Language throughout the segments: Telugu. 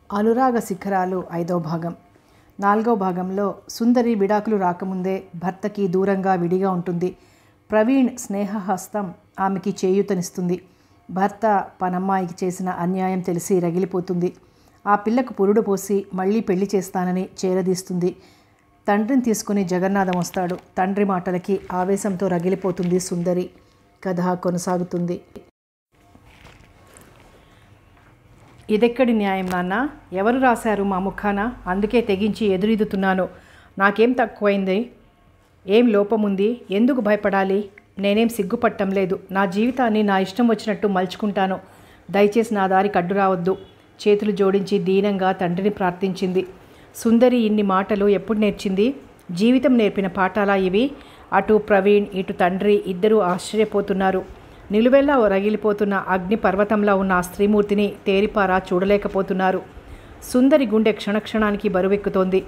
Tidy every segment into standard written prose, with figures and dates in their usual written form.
అనురాగ శిఖరాలు 5వ భాగం. 4వ భాగంలో సుందరి విడాకులు రాకముందే భర్తకి దూరంగా విడిగా ఉంటుంది. ప్రవీణ్ స్నేహహస్తం ఆమెకి చేయూతనిస్తుంది. భర్త పనమ్మాయికి చేసిన అన్యాయం తెలిసి రగిలిపోతుంది. ఆ పిల్లకు పురుడు పోసి మళ్ళీ పెళ్లి చేస్తానని చేరదీస్తుంది. తండ్రిని తీసుకుని జగన్నాథం వస్తాడు. తండ్రి మాటలకి ఆవేశంతో రగిలిపోతుంది సుందరి. కథ కొనసాగుతుంది. ఇదెక్కడి న్యాయం నాన్న? ఎవరు రాశారు మా ముఖాన? అందుకే తెగించి ఎదురీదుతున్నాను. నాకేం తక్కువైంది? ఏం లోపముంది? ఎందుకు భయపడాలి? నేనేం సిగ్గుపట్టం లేదు. నా జీవితాన్ని నా ఇష్టం వచ్చినట్టు మలుచుకుంటాను. దయచేసి నా దారికి అడ్డు రావద్దు. చేతులు జోడించి దీనంగా తండ్రిని ప్రార్థించింది. సుందరి ఇన్ని మాటలు ఎప్పుడు నేర్చింది? జీవితం నేర్పిన పాఠాలా ఇవి? అటు ప్రవీణ్ ఇటు తండ్రి ఇద్దరూ ఆశ్చర్యపోతున్నారు. నిలువెల్లా రగిలిపోతున్న అగ్ని పర్వతంలా ఉన్న ఆ స్త్రీమూర్తిని తేరిపారా చూడలేకపోతున్నారు. సుందరి గుండె క్షణక్షణానికి బరువెక్కుతోంది.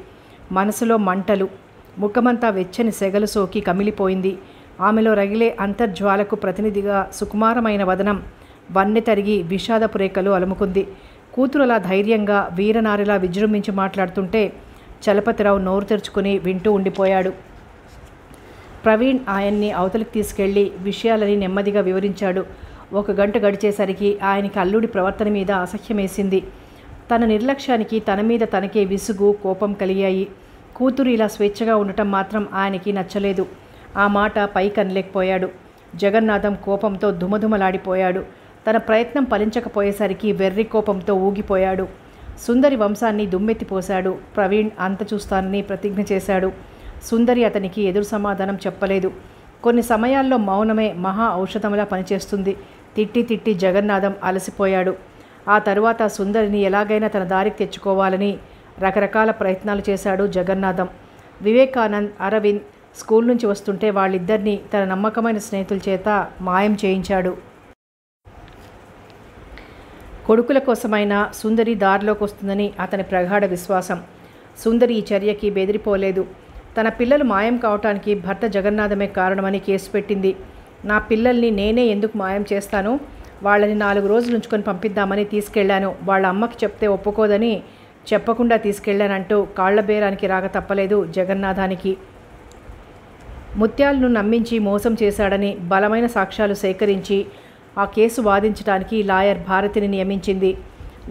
మనసులో మంటలు, ముఖమంతా వెచ్చని సెగలు సోకి కమిలిపోయింది. ఆమెలో రగిలే అంతర్జ్వాలకు ప్రతినిధిగా సుకుమారమైన వదనం వన్నె తరిగి విషాదపు రేఖలు అలుముకుంది. కూతురు అలా ధైర్యంగా వీరనారిలా విజృంభించి మాట్లాడుతుంటే చలపతిరావు నోరు తెరుచుకుని వింటూ ఉండిపోయాడు. ప్రవీణ్ ఆయన్ని అవతలికి తీసుకెళ్లి విషయాలని నెమ్మదిగా వివరించాడు. 1 గంట గడిచేసరికి ఆయనకి అల్లుడి ప్రవర్తన మీద అసహ్యమేసింది. తన నిర్లక్ష్యానికి తన మీద తనకే విసుగు, కోపం కలిగాయి. కూతురు ఇలా స్వేచ్ఛగా ఉండటం మాత్రం ఆయనకి నచ్చలేదు. ఆ మాట పైకి అనలేకపోయాడు. జగన్నాథం కోపంతో దుమదుమలాడిపోయాడు. తన ప్రయత్నం ఫలించకపోయేసరికి వెర్రి కోపంతో ఊగిపోయాడు. సుందరి వంశాన్ని దుమ్మెత్తిపోశాడు. ప్రవీణ్ అంత చూస్తానని ప్రతిజ్ఞ చేశాడు. సుందరి అతనికి ఎదురు సమాధానం చెప్పలేదు. కొన్ని సమయాల్లో మౌనమే మహా ఔషధంలా పనిచేస్తుంది. తిట్టి తిట్టి జగన్నాథం అలసిపోయాడు. ఆ తరువాత సుందరిని ఎలాగైనా తన దారికి తెచ్చుకోవాలని రకరకాల ప్రయత్నాలు చేశాడు జగన్నాథం. వివేకానంద్, అరవింద్ స్కూల్ నుంచి వస్తుంటే వాళ్ళిద్దరినీ తన నమ్మకమైన స్నేహితుల చేత మాయం చేయించాడు. కొడుకుల కోసమైనా సుందరి దారిలోకి వస్తుందని అతని ప్రగాఢ విశ్వాసం. సుందరి ఈ చర్యకి బెదిరిపోలేదు. తన పిల్లలు మాయం కావటానికి భర్త జగన్నాథమే కారణమని కేసు పెట్టింది. నా పిల్లల్ని నేనే ఎందుకు మాయం చేస్తాను? వాళ్ళని 4 రోజులు ఉంచుకొని పంపిద్దామని తీసుకెళ్లాను. వాళ్ళ అమ్మకి చెప్తే ఒప్పుకోదని చెప్పకుండా తీసుకెళ్లానంటూ కాళ్ల బేరానికి రాక తప్పలేదు జగన్నాథానికి. ముత్యాలను నమ్మించి మోసం చేశాడని బలమైన సాక్ష్యాలు సేకరించి ఆ కేసు వాదించడానికి లాయర్ భారతిని నియమించింది.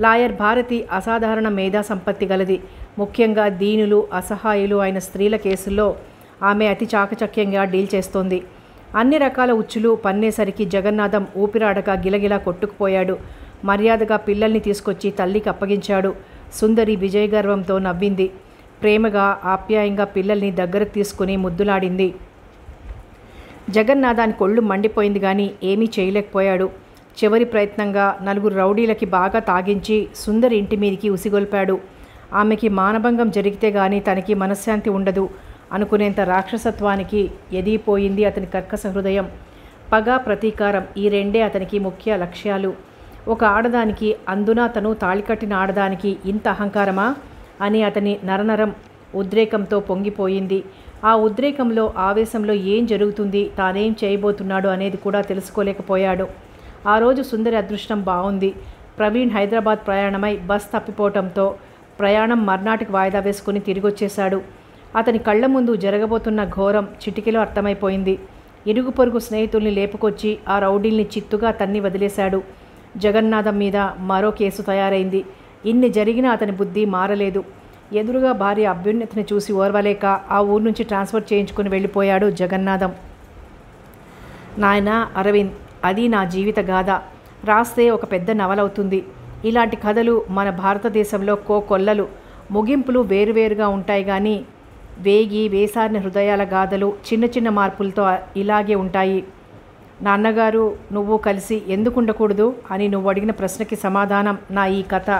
లాయర్ భారతి అసాధారణ మేధా సంపత్తి గలది. ముఖ్యంగా దీనులు, అసహాయులు అయిన స్త్రీల కేసుల్లో ఆమె అతి చాకచక్యంగా డీల్ చేస్తోంది. అన్ని రకాల ఉచ్చులు పన్నేసరికి జగన్నాథం ఊపిరాడక గిలగిలా కొట్టుకుపోయాడు. మర్యాదగా పిల్లల్ని తీసుకొచ్చి తల్లికి అప్పగించాడు. సుందరి విజయగర్వంతో నవ్వింది. ప్రేమగా ఆప్యాయంగా పిల్లల్ని దగ్గరకు తీసుకుని ముద్దులాడింది. జగన్నాథాని కొళ్ళు మండిపోయింది కానీ ఏమీ చేయలేకపోయాడు. చివరి ప్రయత్నంగా 4 రౌడీలకి బాగా తాగించి సుందరి ఇంటి మీదికి ఉసిగొల్పాడు. ఆమెకి మానభంగం జరిగితే గానీ తనకి మనశ్శాంతి ఉండదు అనుకునేంత రాక్షసత్వానికి ఎదిగిపోయింది అతని కర్కశ హృదయం. పగ, ప్రతీకారం ఈ రెండే అతనికి ముఖ్య లక్ష్యాలు. ఒక ఆడదానికి, అందునా తను తాళికట్టిన ఆడదానికి ఇంత అహంకారమా అని అతని నరనరం ఉద్రేకంతో పొంగిపోయింది. ఆ ఉద్రేకంలో, ఆవేశంలో ఏం జరుగుతుంది, తానేం చేయబోతున్నాడు అనేది కూడా తెలుసుకోలేకపోయాడు. ఆ రోజు సుందరి అదృష్టం బాగుంది. ప్రవీణ్ హైదరాబాద్ ప్రయాణమై బస్ తప్పిపోవటంతో ప్రయాణం మర్నాటికి వాయిదా వేసుకుని తిరిగొచ్చేశాడు. అతని కళ్ల ముందు జరగబోతున్న ఘోరం చిటికెలో అర్థమైపోయింది. ఇరుగు పొరుగు స్నేహితుల్ని లేపుకొచ్చి ఆ రౌడీల్ని చిత్తుగా తన్ని వదిలేశాడు. జగన్నాథం మీద మరో కేసు తయారైంది. ఇన్ని జరిగినా అతని బుద్ధి మారలేదు. ఎదురుగా భార్య అభ్యున్నతిని చూసి ఓర్వలేక ఆ ఊరు నుంచి ట్రాన్స్ఫర్ చేయించుకుని వెళ్ళిపోయాడు జగన్నాథం. నాయనా అరవింద్, అది నా జీవిత గాథ. రాస్తే ఒక పెద్ద నవలవుతుంది. ఇలాంటి కథలు మన భారతదేశంలో కోకొల్లలు. ముగింపులు వేరువేరుగా ఉంటాయి కానీ వేసారిన హృదయాల గాథలు చిన్న చిన్న మార్పులతో ఇలాగే ఉంటాయి. నాన్నగారు నువ్వు కలిసి ఎందుకు ఉండకూడదు అని నువ్వు అడిగిన ప్రశ్నకి సమాధానం నా ఈ కథ.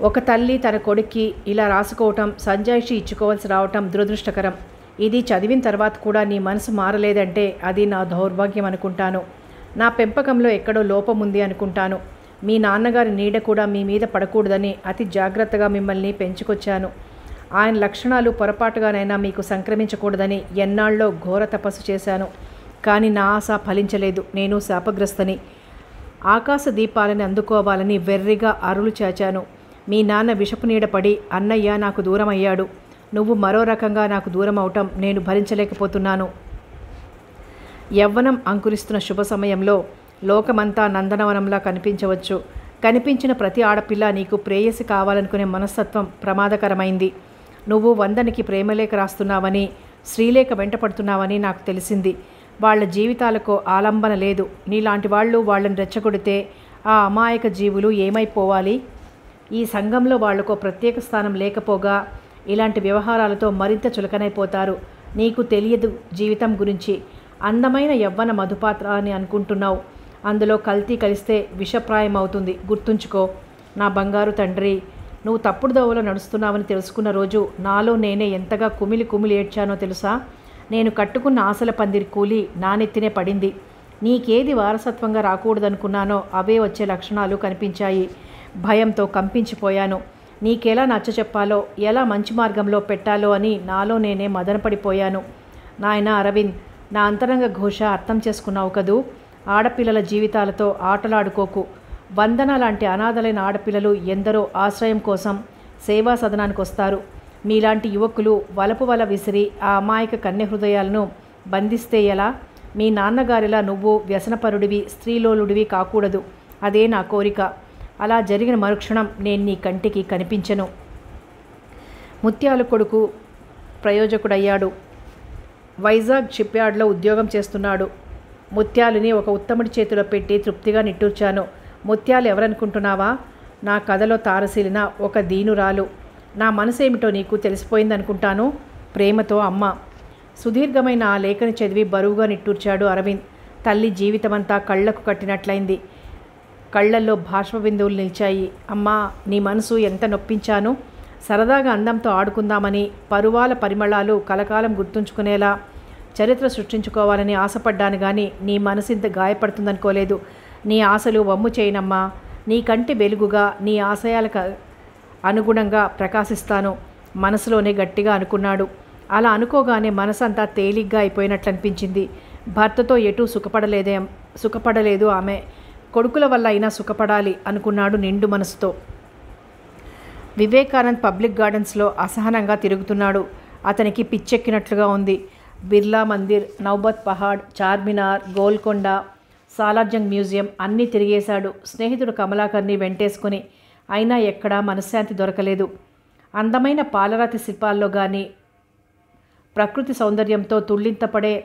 ఒక తల్లి తన కొడుక్కి ఇలా రాసుకోవటం, సంజాయిషి ఇచ్చుకోవాల్సి రావటం దురదృష్టకరం. ఇది చదివిన తర్వాత కూడా నీ మనసు మారలేదంటే అది నా దౌర్భాగ్యం అనుకుంటాను. నా పెంపకంలో ఎక్కడో లోపం ఉంది అనుకుంటాను. మీ నాన్నగారి నీడ కూడా మీ మీద పడకూడదని అతి జాగ్రత్తగా మిమ్మల్ని పెంచుకొచ్చాను. ఆయన లక్షణాలు పొరపాటుగానైనా మీకు సంక్రమించకూడదని ఎన్నాళ్ళలో ఘోర తపస్సు చేశాను. కానీ నా ఆశ ఫలించలేదు. నేను శాపగ్రస్తని. ఆకాశ దీపాలని అందుకోవాలని వెర్రిగా అరులు చాచాను. మీ నాన్న విషపు నీడపడి అన్నయ్య నాకు దూరం అయ్యాడు. నువ్వు మరో రకంగా నాకు దూరం అవటం నేను భరించలేకపోతున్నాను. యవ్వనం అంకురిస్తున్న శుభ సమయంలో లోకమంతా నందనవనంలా కనిపించవచ్చు. కనిపించిన ప్రతి ఆడపిల్ల నీకు ప్రేయసి కావాలనుకునే మనస్తత్వం ప్రమాదకరమైంది. నువ్వు 100కి ప్రేమలేఖ రాస్తున్నావని, శ్రీలేఖ వెంటపడుతున్నావని నాకు తెలిసింది. వాళ్ళ జీవితాలకు ఆలంబన లేదు. నీలాంటి వాళ్ళు వాళ్ళని రెచ్చగొడితే ఆ అమాయక జీవులు ఏమైపోవాలి? ఈ సంఘంలో వాళ్లకు ప్రత్యేక స్థానం లేకపోగా ఇలాంటి వ్యవహారాలతో మరింత చులకనైపోతారు. నీకు తెలియదు జీవితం గురించి. అందమైన యవ్వన మధుపాత్ర అని అనుకుంటున్నావు. అందులో కల్తీ కలిస్తే విషప్రాయం అవుతుంది. గుర్తుంచుకో నా బంగారు తండ్రి. నువ్వు తప్పుడు దోవలో నడుస్తున్నావని తెలుసుకున్న రోజు నాలో నేనే ఎంతగా కుమిలి కుమిలి ఏడ్చానో తెలుసా? నేను కట్టుకున్న ఆశల పందిరి కూలి నా నెత్తినే పడింది. నీకేది వారసత్వంగా రాకూడదనుకున్నానో అవే వచ్చే లక్షణాలు కనిపించాయి. భయంతో కంపించిపోయాను. నీకెలా నచ్చచెప్పాలో, ఎలా మంచి మార్గంలో పెట్టాలో అని నాలో నేనే మదనపడిపోయాను. నాయనా అరవింద్, నా అంతరంగ ఘోష అర్థం చేసుకున్నావు కదూ? ఆడపిల్లల జీవితాలతో ఆటలాడుకోకు. వందన లాంటి అనాథలైన ఆడపిల్లలు ఎందరో ఆశ్రయం కోసం సేవా సదనానికి వస్తారు. మీలాంటి యువకులు వలపు వల విసిరి ఆ అమాయక కన్య హృదయాలను బంధిస్తే ఎలా? మీ నాన్నగారిలా నువ్వు వ్యసనపరుడివి, స్త్రీలోలుడివి కాకూడదు. అదే నా కోరిక. అలా జరిగిన మరుక్షణం నేను నీ కంటికి కనిపించను. ముత్యాలు కొడుకు ప్రయోజకుడయ్యాడు. వైజాగ్ షిప్యార్డ్లో ఉద్యోగం చేస్తున్నాడు. ముత్యాలని ఒక ఉత్తముడి చేతిలో పెట్టి తృప్తిగా నిట్టూర్చాను. ముత్యాలు ఎవరనుకుంటున్నావా? నా కథలో తారసిలిన ఒక దీనురాలు. నా మనసేమిటో నీకు తెలిసిపోయిందనుకుంటాను. ప్రేమతో అమ్మ. సుదీర్ఘమైన ఆ లేఖని చదివి బరువుగా నిట్టూర్చాడు అరవింద్. తల్లి జీవితమంతా కళ్లకు కట్టినట్లయింది. కళ్లల్లో బాష్పబిందువులు నిలిచాయి. అమ్మా, నీ మనసు ఎంత నొప్పించాను. సరదాగా అందంతో ఆడుకుందామని, పరువాల పరిమళాలు కలకాలం గుర్తుంచుకునేలా చరిత్ర సృష్టించుకోవాలని ఆశపడ్డాను కానీ నీ మనసింత గాయపడుతుందనుకోలేదు. నీ ఆశలు వమ్ము చేయనమ్మా. నీ కంటి వెలుగుగా నీ ఆశయాలకు అనుగుణంగా ప్రకాశిస్తాను మనసులోనే గట్టిగా అనుకున్నాడు. అలా అనుకోగానే మనసంతా తేలిగ్గా అయిపోయినట్లు అనిపించింది. భర్తతో ఎటూ సుఖపడలేదు ఆమె. కొడుకుల వల్ల అయినా సుఖపడాలి అనుకున్నాడు నిండు మనసుతో. వివేకానంద్ పబ్లిక్ గార్డెన్స్లో అసహనంగా తిరుగుతున్నాడు. అతనికి పిచ్చెక్కినట్లుగా ఉంది. బిర్లా మందిర్, నౌబత్ పహాడ్, చార్మినార్, గోల్కొండ, సాలార్జంగ్ మ్యూజియం అన్నీ తిరిగేశాడు స్నేహితుడు కమలాకర్ని వెంటేసుకుని. అయినా ఎక్కడా మనశ్శాంతి దొరకలేదు. అందమైన పాలరాతి శిల్పాల్లో కానీ, ప్రకృతి సౌందర్యంతో తుళ్ళింతపడే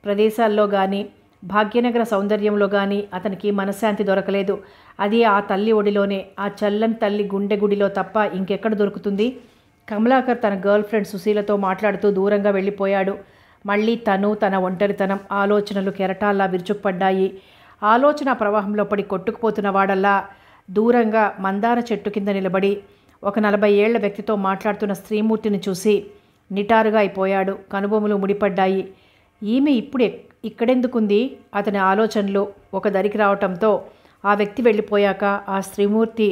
ప్రదేశాల్లో కానీ, భాగ్యనగర సౌందర్యంలో కానీ అతనికి మనశ్శాంతి దొరకలేదు. అది ఆ తల్లి ఒడిలోనే, ఆ చల్లని తల్లి గుండె గుడిలో తప్ప ఇంకెక్కడ దొరుకుతుంది? కమలాకర్ తన గర్ల్ ఫ్రెండ్ సుశీలతో మాట్లాడుతూ దూరంగా వెళ్ళిపోయాడు. మళ్ళీ తన ఒంటరితనం, ఆలోచనలు కెరటాల్లా విరుచుకుపడ్డాయి. ఆలోచన ప్రవాహంలో పడి కొట్టుకుపోతున్న వాడల్లా దూరంగా మందార చెట్టు కింద నిలబడి ఒక 40 ఏళ్ల వ్యక్తితో మాట్లాడుతున్న స్త్రీమూర్తిని చూసి నిటారుగా అయిపోయాడు. కనుబొమ్మలు ముడిపడ్డాయి. ఈమె ఇప్పుడు ఇక్కడెందుకుంది? అతని ఆలోచనలు ఒక దరికి రావటంతో ఆ వ్యక్తి వెళ్ళిపోయాక ఆ స్త్రీమూర్తి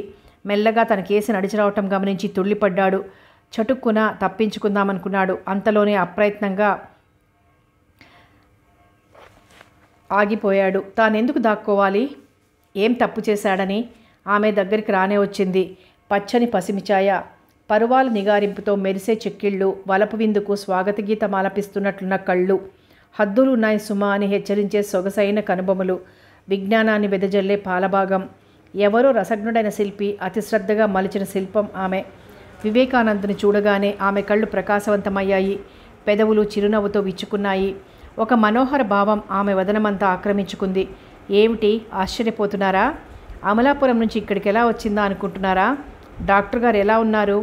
మెల్లగా తన కేసి నడిచి రావటం గమనించి తుళ్ళిపడ్డాడు. చటుక్కున తప్పించుకుందామనుకున్నాడు. అంతలోనే అప్రయత్నంగా ఆగిపోయాడు. తానెందుకు దాక్కోవాలి? ఏం తప్పు చేశాడని? ఆమె దగ్గరికి రానే వచ్చింది. పచ్చని పసిమిచాయ, పరువాల నిగారింపుతో మెరిసే చెక్కిళ్ళు, వలపు విందుకు స్వాగత గీతం ఆలపిస్తున్నట్లున్న కళ్ళు, హద్దులున్నాయి సుమా అని హెచ్చరించే సొగసైన కనుబొమలు, విజ్ఞానాన్ని వెదజల్లే పాలభాగం. ఎవరో రసజ్ఞుడైన శిల్పి అతి శ్రద్ధగా మలిచిన శిల్పం ఆమె. వివేకానందుని చూడగానే ఆమె కళ్ళు ప్రకాశవంతమయ్యాయి. పెదవులు చిరునవ్వుతో విచ్చుకున్నాయి. ఒక మనోహర భావం ఆమె వదనమంతా ఆక్రమించుకుంది. ఏమిటి ఆశ్చర్యపోతున్నారా? అమలాపురం నుంచి ఇక్కడికి ఎలా వచ్చిందా అనుకుంటున్నారా? డాక్టర్ గారు ఎలా ఉన్నారు?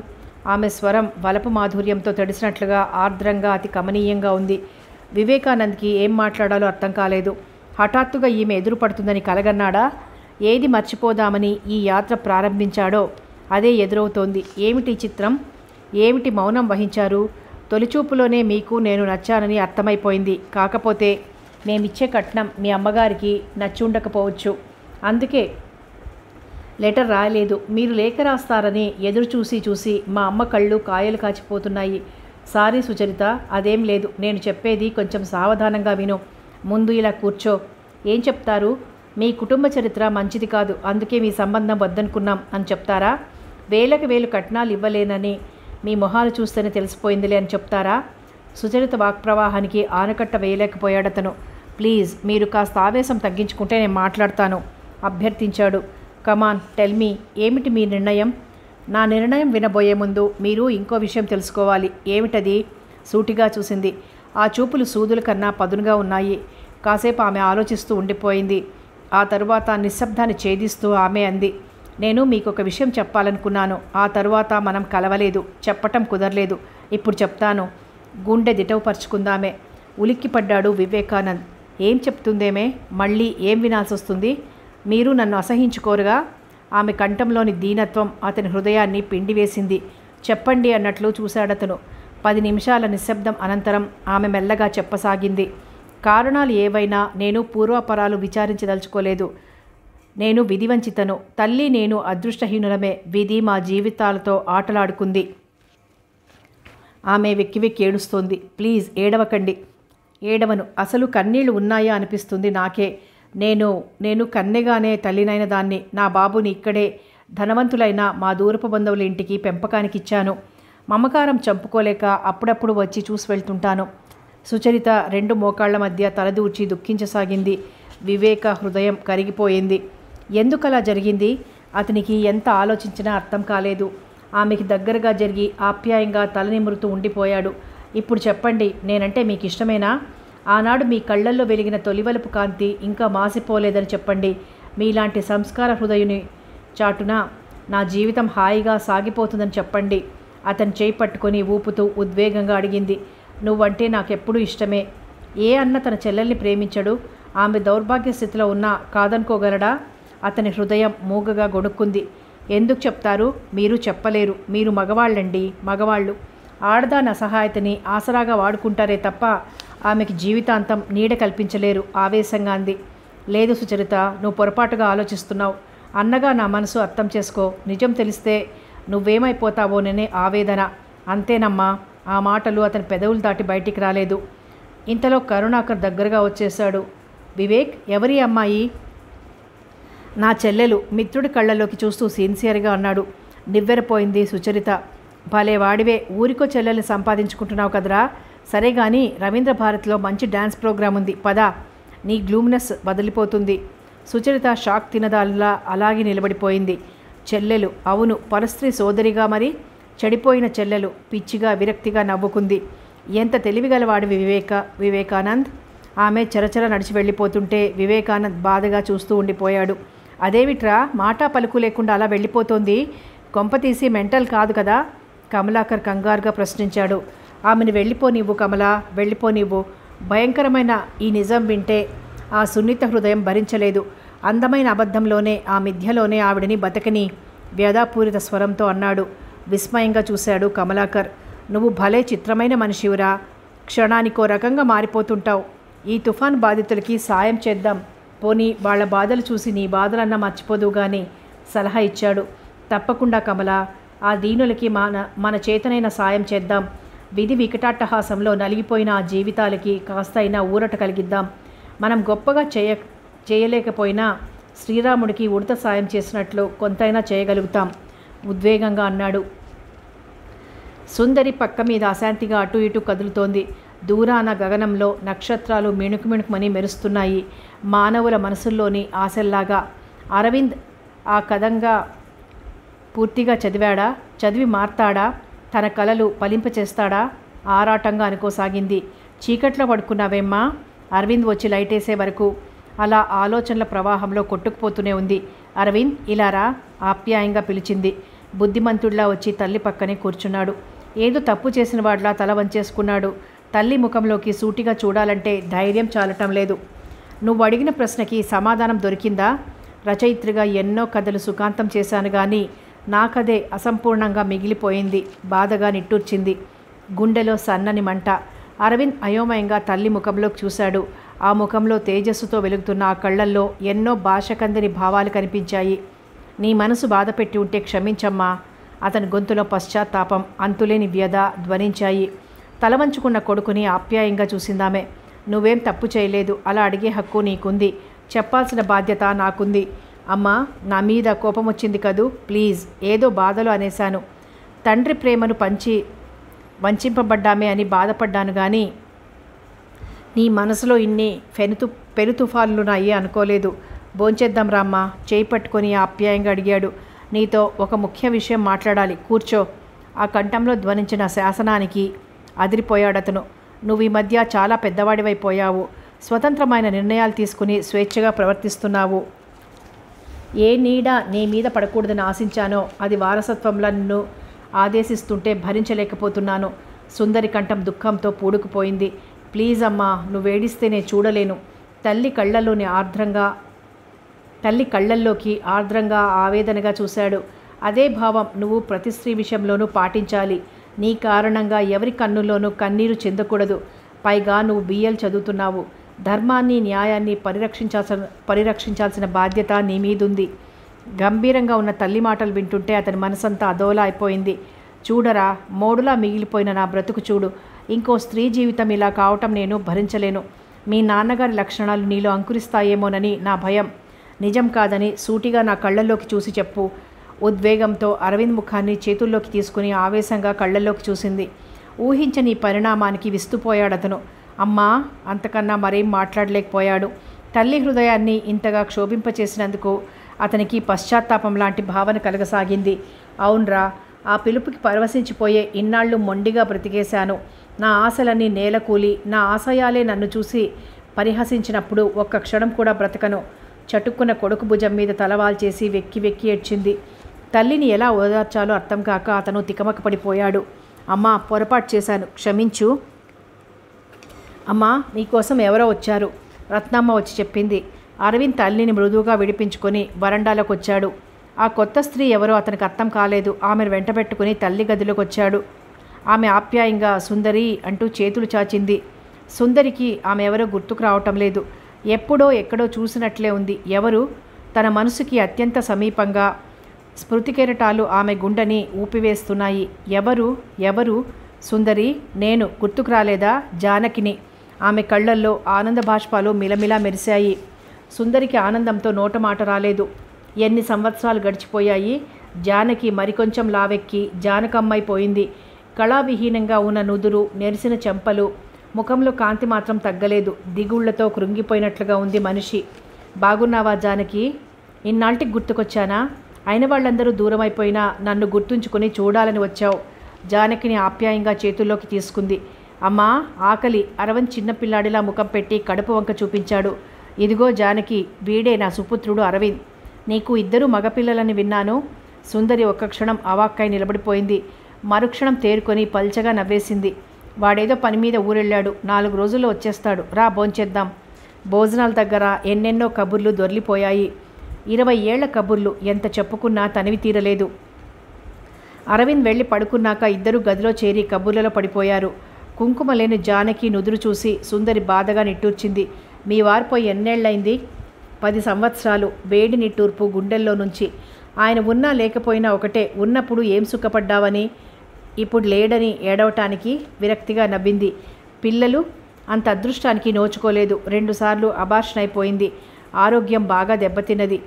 ఆమె స్వరం వలపు మాధుర్యంతో తడిసినట్లుగా ఆర్ద్రంగా అతి కమనీయంగా ఉంది. వివేకానంద్కి ఏం మాట్లాడాలో అర్థం కాలేదు. హఠాత్తుగా ఈమె ఎదురుపడుతుందని కలగన్నాడా? ఏది మర్చిపోదామని ఈ యాత్ర ప్రారంభించాడో అదే ఎదురవుతోంది. ఏమిటి చిత్రం? ఏమిటి మౌనం వహించారు? తొలిచూపులోనే మీకు నేను నచ్చానని అర్థమైపోయింది. కాకపోతే మేమిచ్చే కట్నం మీ అమ్మగారికి నచ్చి ఉండకపోవచ్చు. అందుకే లెటర్ రాయలేదు. మీరు లేఖ రాస్తారని ఎదురు చూసి మా అమ్మ కళ్ళు కాయలు కాచిపోతున్నాయి. సారీ సుచరిత, అదేం లేదు. నేను చెప్పేది కొంచెం సావధానంగా విను. ముందు ఇలా కూర్చో. ఏం చెప్తారు? మీ కుటుంబ చరిత్ర మంచిది కాదు, అందుకే మీ సంబంధం వద్దనుకున్నాం అని చెప్తారా? వేలకు వేలు కట్నాలు ఇవ్వలేనని మీ మొహాలు చూస్తేనే తెలిసిపోయిందిలే అని చెప్తారా? సుచరిత వాక్ప్రవాహానికి ఆనకట్ట వేయలేకపోయాడతను. ప్లీజ్ మీరు కాస్త ఆవేశం తగ్గించుకుంటే నేను మాట్లాడతాను అభ్యర్థించాడు. కమాన్ టెల్ మీ, ఏమిటి మీ నిర్ణయం? నా నిర్ణయం వినబోయే ముందు మీరు ఇంకో విషయం తెలుసుకోవాలి. ఏమిటది? సూటిగా చూసింది. ఆ చూపులు సూదుల కన్నా పదునుగా ఉన్నాయి. కాసేపు ఆమె ఆలోచిస్తూ ఉండిపోయింది. ఆ తరువాత నిశ్శబ్దాన్ని ఛేదిస్తూ ఆమె అంది, నేను మీకు ఒక విషయం చెప్పాలనుకున్నాను. ఆ తరువాత మనం కలవలేదు, చెప్పటం కుదరలేదు. ఇప్పుడు చెప్తాను. గుండె దిటవుపరుచుకుందామే. ఉలిక్కిపడ్డాడు వివేకానంద్. ఏం చెప్తుందేమే? మళ్ళీ ఏం వినాల్సి వస్తుంది? మీరు నన్ను అసహించుకోరుగా? ఆమె కంఠంలోని దీనత్వం అతని హృదయాన్ని పిండివేసింది. చెప్పండి అన్నట్లు చూశాడతను. 10 నిమిషాల నిశ్శబ్దం అనంతరం ఆమె మెల్లగా చెప్పసాగింది. కారణాలు ఏవైనా నేను పూర్వాపరాలు విచారించదలుచుకోలేదు. నేను విధివంచితను. తల్లి నేను అదృష్టహీనులమే. విధి మా జీవితాలతో ఆటలాడుకుంది. ఆమె వెక్కి వెక్కి ఏడుస్తోంది. ప్లీజ్ ఏడవకండి. ఏడవను. అసలు కన్నీళ్లు ఉన్నాయా అనిపిస్తుంది నాకే. నేను కన్నెగానే తల్లినైన దాన్ని. నా బాబుని ఇక్కడే ధనవంతులైన మా దూరపు బంధువుల ఇంటికి పెంపకానికి ఇచ్చాను. మమకారం చంపుకోలేక అప్పుడప్పుడు వచ్చి చూసి వెళ్తుంటాను. సుచరిత 2 మోకాళ్ల మధ్య తలదూర్చి దుఃఖించసాగింది. వివేక హృదయం కరిగిపోయింది. ఎందుకలా జరిగింది? అతనికి ఎంత ఆలోచించినా అర్థం కాలేదు. ఆమెకి దగ్గరగా జరిగి ఆప్యాయంగా తలనిమురుతూ ఉండిపోయాడు. ఇప్పుడు చెప్పండి, నేనంటే మీకు ఇష్టమేనా? ఆనాడు మీ కళ్ళల్లో వెలిగిన తొలివలపు కాంతి ఇంకా మాసిపోలేదని చెప్పండి. మీలాంటి సంస్కార హృదయుని చాటున నా జీవితం హాయిగా సాగిపోతుందని చెప్పండి. అతను చేయి పట్టుకొని ఊపుతూ ఉద్వేగంగా అడిగింది. నువ్వంటే నాకెప్పుడూ ఇష్టమే. ఏ అన్న తన చెల్లెల్ని ప్రేమించడు? ఆమె దౌర్భాగ్య స్థితిలో ఉన్నా కాదనుకోగలడా? అతని హృదయం మూగగా గొణుక్కుంది. ఎందుకు చెప్తారు? మీరు చెప్పలేరు. మీరు మగవాళ్ళండి, మగవాళ్ళు. ఆడదాని అసహాయతని ఆసరాగా వాడుకుంటారే తప్ప ఆమెకి జీవితాంతం నీడ కల్పించలేరు ఆవేశంగా అంది. లేదు సుచరిత, నువ్వు పొరపాటుగా ఆలోచిస్తున్నావు. అన్నగా నా మనసు అర్థం చేసుకో. నిజం తెలిస్తే నువ్వేమైపోతావోననే ఆవేదన. అంతేనమ్మా. ఆ మాటలు అతని పెదవులు దాటి బయటికి రాలేదు. ఇంతలో కరుణాకర్ దగ్గరగా వచ్చేశాడు. వివేక్, ఎవరి అమ్మాయి? నా చెల్లెలు. మిత్రుడి కళ్ళలోకి చూస్తూ సిన్సియర్గా అన్నాడు. నివ్వెరపోయింది సుచరిత. భలే వాడివే, ఊరికో చెల్లెల్ని సంపాదించుకుంటున్నావు కదరా. సరే కానీ రవీంద్ర భారత్లో మంచి డ్యాన్స్ ప్రోగ్రాం ఉంది, పదా. నీ గ్లూమ్నెస్ వదిలిపోతుంది. సుచరిత షాక్ తినదాల్లా అలాగే నిలబడిపోయింది. చెల్లెలు? అవును, పరస్త్రీ సోదరిగా. మరి చెడిపోయిన చెల్లెలు. పిచ్చిగా విరక్తిగా నవ్వుకుంది. ఎంత తెలివిగలవాడివి వివేకానంద్. ఆమె చరచర నడిచి వెళ్ళిపోతుంటే వివేకానంద్ బాధగా చూస్తూ ఉండిపోయాడు. అదేమిట్రా, మాటా పలుకు లేకుండా అలా వెళ్ళిపోతోంది? కొంపతీసి మెంటల్ కాదు కదా? కమలాకర్ కంగారుగా ప్రశ్నించాడు. ఆమెను వెళ్ళిపోనివ్వు కమలా, వెళ్ళిపోనివ్వు. భయంకరమైన ఈ నిజం వింటే ఆ సున్నిత హృదయం భరించలేదు. అందమైన అబద్ధంలోనే, ఆ మిథ్యలోనే ఆవిడని బతకని వ్యధాపూరిత స్వరంతో అన్నాడు. విస్మయంగా చూశాడు కమలాకర్. నువ్వు భలే చిత్రమైన మనిషివురా. క్షణానికో రకంగా మారిపోతుంటావు. ఈ తుఫాన్ బాధితులకి సాయం చేద్దాం. పోనీ వాళ్ళ బాధలు చూసి నీ బాధలన్నా మర్చిపోదువు గాని సలహా ఇచ్చాడు. తప్పకుండా కమలా, ఆ దీనులకి మన చేతనైన సాయం చేద్దాం. విధి వికటాట్టహాసంలో నలిగిపోయిన ఆ జీవితాలకి కాస్త అయినా ఊరట కలిగిద్దాం. మనం గొప్పగా చేయలేకపోయినా శ్రీరాముడికి ఉడత సాయం చేసినట్లు కొంతైనా చేయగలుగుతాం ఉద్వేగంగా అన్నాడు. సుందరి పక్క మీద అశాంతిగా అటు ఇటు కదులుతోంది. దూరాన గగనంలో నక్షత్రాలు మిణుకుమిణుకుమని మెరుస్తున్నాయి, మానవుల మనసుల్లోని ఆశల్లాగా. అరవింద్ ఆ కథంగా పూర్తిగా చదివాడా? చదివి మారతాడా? తన కలలు ఫలింపచేస్తాడా? ఆరాటంగా అనుకోసాగింది. చీకట్లో పడుకున్నావేమ్మా? అరవింద్ వచ్చి లైటేసే వరకు అలా ఆలోచనల ప్రవాహంలో కొట్టుకుపోతూనే ఉంది. అరవింద్, ఇలారా ఆప్యాయంగా పిలిచింది. బుద్ధిమంతుడిలా వచ్చి తల్లి పక్కనే కూర్చున్నాడు. ఏదో తప్పు చేసిన వాడిలా తల వంచేసుకున్నాడు. తల్లి ముఖంలోకి సూటిగా చూడాలంటే ధైర్యం చాలటం లేదు. నువ్వు అడిగిన ప్రశ్నకి సమాధానం దొరికిందా? రచయిత్రిగా ఎన్నో కథలు సుఖాంతం చేశాను కానీ నాకదే అసంపూర్ణంగా మిగిలిపోయింది. బాధగా నిట్టూర్చింది. గుండెలో సన్నని మంట. అరవింద్ అయోమయంగా తల్లి ముఖంలోకి చూశాడు. ఆ ముఖంలో తేజస్సుతో వెలుగుతున్న ఆ కళ్ళల్లో ఎన్నో భాషకందని భావాలు కనిపించాయి. నీ మనసు బాధపెట్టి ఉంటే క్షమించమ్మా. అతని గొంతులో పశ్చాత్తాపం, అంతులేని వ్యధ ధ్వనించాయి. తల వంచుకున్న కొడుకుని ఆప్యాయంగా చూసిందామె. నువ్వేం తప్పు చేయలేదు. అలా అడిగే హక్కు నీకుంది. చెప్పాల్సిన బాధ్యత నాకుంది. అమ్మా, నా మీద కోపం వచ్చింది కదూ, ప్లీజ్. ఏదో బాధలో అనేశాను. తండ్రి ప్రేమను వంచింపబడ్డామే అని బాధపడ్డాను కానీ నీ మనసులో ఇన్ని పెను తుఫాన్లున్నాయి అనుకోలేదు. భోంచేద్దాం రామ్మా, చేయి పట్టుకొని ఆప్యాయంగా అడిగాడు. నీతో ఒక ముఖ్య విషయం మాట్లాడాలి, కూర్చో. ఆ కంఠంలో ధ్వనించిన శాసనానికి అదిరిపోయాడతను. నువ్వు ఈ మధ్య చాలా పెద్దవాడివైపోయావు. స్వతంత్రమైన నిర్ణయాలు తీసుకుని స్వేచ్ఛగా ప్రవర్తిస్తున్నావు. ఏ నీడ నీ మీద పడకూడదని ఆశించానో అది వారసత్వంలో నిన్ను ఆదేశిస్తుంటే భరించలేకపోతున్నాను. సుందరి కంఠం దుఃఖంతో పూడుకుపోయింది. ప్లీజ్ అమ్మా, నువ్వేడిస్తే నేను చూడలేను. తల్లి కళ్ళల్లోకి ఆర్ద్రంగా ఆవేదనగా చూశాడు. అదే భావం నువ్వు ప్రతి స్త్రీ విషయంలోనూ పాటించాలి. నీ కారణంగా ఎవరి కన్నుల్లోనూ కన్నీరు చెందకూడదు. పైగా నువ్వు బిఎల్ చదువుతున్నావు. ధర్మాన్ని న్యాయాన్ని పరిరక్షించాల్సిన బాధ్యత నీ మీదుంది. గంభీరంగా ఉన్న తల్లి మాటలు వింటుంటే అతని మనసంతా అదోలా అయిపోయింది. చూడరా, మోడులా మిగిలిపోయిన నా బ్రతుకు చూడు. ఇంకో స్త్రీ జీవితం ఇలా కావటం నేను భరించలేను. మీ నాన్నగారి లక్షణాలు నీలో అంకురిస్తాయేమోనని నా భయం. నిజం కాదని సూటిగా నా కళ్ళల్లోకి చూసి చెప్పు. ఉద్వేగంతో అరవింద్ ముఖాన్ని చేతుల్లోకి తీసుకుని ఆవేశంగా కళ్ళల్లోకి చూసింది. ఊహించని పరిణామానికి విస్తుపోయాడతను. అమ్మా, అంతకన్నా మరేం మాట్లాడలేకపోయాడు. తల్లి హృదయాన్ని ఇంతగా క్షోభింపచేసినందుకు అతనికి పశ్చాత్తాపం లాంటి భావన కలగసాగింది. అవునరా, ఆ పిలుపుకి పరవశించిపోయే ఇన్నాళ్ళు మొండిగా బ్రతికేశాను. నా ఆశలన్నీ నేలకూలి నా ఆశయాలే నన్ను చూసి పరిహసించినప్పుడు ఒక్క క్షణం కూడా బ్రతకను. చటుక్కున కొడుకు భుజం మీద తలవాల్చేసి వెక్కి వెక్కి ఏడ్చింది. తల్లిని ఎలా ఓదార్చాలో అర్థం కాక అతను తికమక పడిపోయాడు. అమ్మా, పొరపాటు చేశాను, క్షమించు. అమ్మా, మీకోసం ఎవరో వచ్చారు, రత్నమ్మ వచ్చి చెప్పింది. అరవింద్ తల్లిని మృదువుగా విడిపించుకొని వరండాలోకి వచ్చాడు. ఆ కొత్త స్త్రీ ఎవరో అతనికి అర్థం కాలేదు. ఆమెను వెంటబెట్టుకుని తల్లి గదిలోకి వచ్చాడు. ఆమె ఆప్యాయంగా సుందరి అంటూ చేతులు చాచింది. సుందరికి ఆమె ఎవరో గుర్తుకు రావటం లేదు. ఎప్పుడో ఎక్కడో చూసినట్లే ఉంది. ఎవరు? తన మనసుకి అత్యంత సమీపంగా స్మృతికెరటాలు ఆమె గుండెని ఊపివేస్తున్నాయి. ఎవరు? ఎవరు? సుందరి, నేను. గుర్తుకు రాలేదా? జానకిని. ఆమె కళ్ళల్లో ఆనంద బాష్పాలు మిలమిలా మెరిశాయి. సుందరికి ఆనందంతో నోటమాట రాలేదు. ఎన్ని సంవత్సరాలు గడిచిపోయాయి. జానకి మరికొంచెం లావెక్కి జానకమ్మైపోయింది. కళావిహీనంగా ఉన్న నుదురు, నెరిసిన చెంపలు, ముఖంలో కాంతి మాత్రం తగ్గలేదు. దిగుళ్లతో కృంగిపోయినట్లుగా ఉంది మనిషి. బాగున్నావా జానకి? ఇన్నాళ్ళకి గుర్తుకొచ్చానా? అయిన వాళ్ళందరూ దూరమైపోయినా నన్ను గుర్తుంచుకొని చూడాలని వచ్చావు. జానకిని ఆప్యాయంగా చేతుల్లోకి తీసుకుంది. అమ్మా, ఆకలి. అరవింద్ చిన్నపిల్లాడిలా ముఖం పెట్టి కడుపు వంక చూపించాడు. ఇదిగో జానకి, వీడే నా సుపుత్రుడు అరవింద్. నీకు ఇద్దరు మగపిల్లలని విన్నాను. సుందరి ఒక్క క్షణం అవాక్కై నిలబడిపోయింది. మరుక్షణం తేరుకొని పల్చగా నవ్వేసింది. వాడేదో పని మీద ఊరెళ్ళాడు. 4 రోజుల్లో వచ్చేస్తాడు. రా, భోంచేద్దాం. భోజనాల దగ్గర ఎన్నెన్నో కబుర్లు దొర్లిపోయాయి. 20 ఏళ్ల కబుర్లు. ఎంత చెప్పుకున్నా తనివి తీరలేదు. అరవింద్ వెళ్ళి పడుకున్నాక ఇద్దరు గదిలో చేరి కబుర్లలో పడిపోయారు. కుంకుమ లేని జానకి నుదురు చూసి సుందరి బాధగా నిట్టూర్చింది. మీ వారిపోయి ఎన్నేళ్లైంది? 10 సంవత్సరాలు. వేడి నిట్టూర్పు గుండెల్లో నుంచి. ఆయన ఉన్నా లేకపోయినా ఒకటే. ఉన్నప్పుడు ఏం సుఖపడ్డావని, ఇప్పుడు లేడని ఏడవటానికి విరక్తిగా నవ్వింది. పిల్లలు? అంత అదృష్టానికి నోచుకోలేదు. 2 సార్లు అబార్షన్ అయిపోయింది. ఆరోగ్యం బాగా దెబ్బతిన్నది.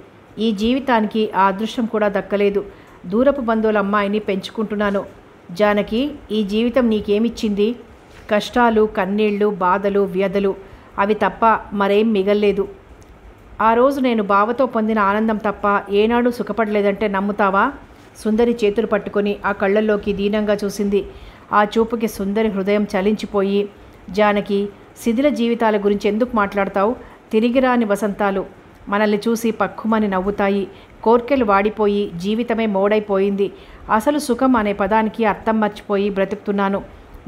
ఈ జీవితానికి ఆ అదృష్టం కూడా దక్కలేదు. దూరపు బంధువుల అమ్మాయిని పెంచుకుంటున్నాను. జానకి, ఈ జీవితం నీకేమిచ్చింది? కష్టాలు, కన్నీళ్లు, బాధలు, వ్యధలు. అవి తప్ప మరేం మిగల్లేదు. ఆ రోజు నేను బావతో పొందిన ఆనందం తప్ప ఏనాడు సుఖపడలేదంటే నమ్ముతావా? సుందరి చేతులు పట్టుకొని ఆ కళ్ళల్లోకి దీనంగా చూసింది. ఆ చూపుకి సుందరి హృదయం చలించిపోయి, జానకి, శిథిల జీవితాల గురించి ఎందుకు మాట్లాడతావు? తిరిగిరాని వసంతాలు మనల్ని చూసి పక్కుమని నవ్వుతాయి. కోర్కెలు వాడిపోయి జీవితమే మోడైపోయింది. అసలు సుఖం అనే పదానికి అర్థం మర్చిపోయి బ్రతుకుతున్నాను.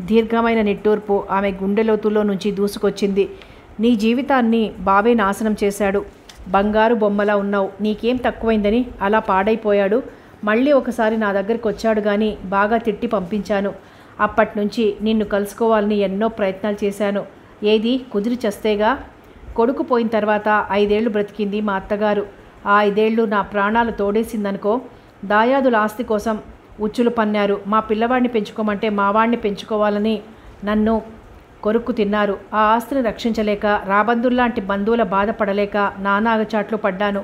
దీర్ఘమైన నిట్టూర్పు ఆమె గుండెలోతుల్లో నుంచి దూసుకొచ్చింది. నీ జీవితాన్ని బావే నాశనం చేశాడు. బంగారు బొమ్మలా ఉన్నావు. నీకేం తక్కువైందని అలా పాడైపోయాడు? మళ్ళీ ఒకసారి నా దగ్గరికి వచ్చాడు కానీ బాగా తిట్టి పంపించాను. అప్పట్నుంచి నిన్ను కలుసుకోవాలని ఎన్నో ప్రయత్నాలు చేశాను. ఏది కుదిరి చస్తేగా. కొడుకు పోయిన తర్వాత 5 ఏళ్లు బ్రతికింది మా అత్తగారు. ఆ 5 ఏళ్ళు నా ప్రాణాలు తోడేసిందనుకో. దాయాదుల ఆస్తి కోసం ఉచ్చులు పన్నారు. మా పిల్లవాడిని పెంచుకోమంటే మావాడిని పెంచుకోవాలని నన్ను కొరుక్కు తిన్నారు. ఆ ఆస్తిని రక్షించలేక, రాబందుల్లాంటి బంధువుల బాధపడలేక నానాగచాట్లు పడ్డాను.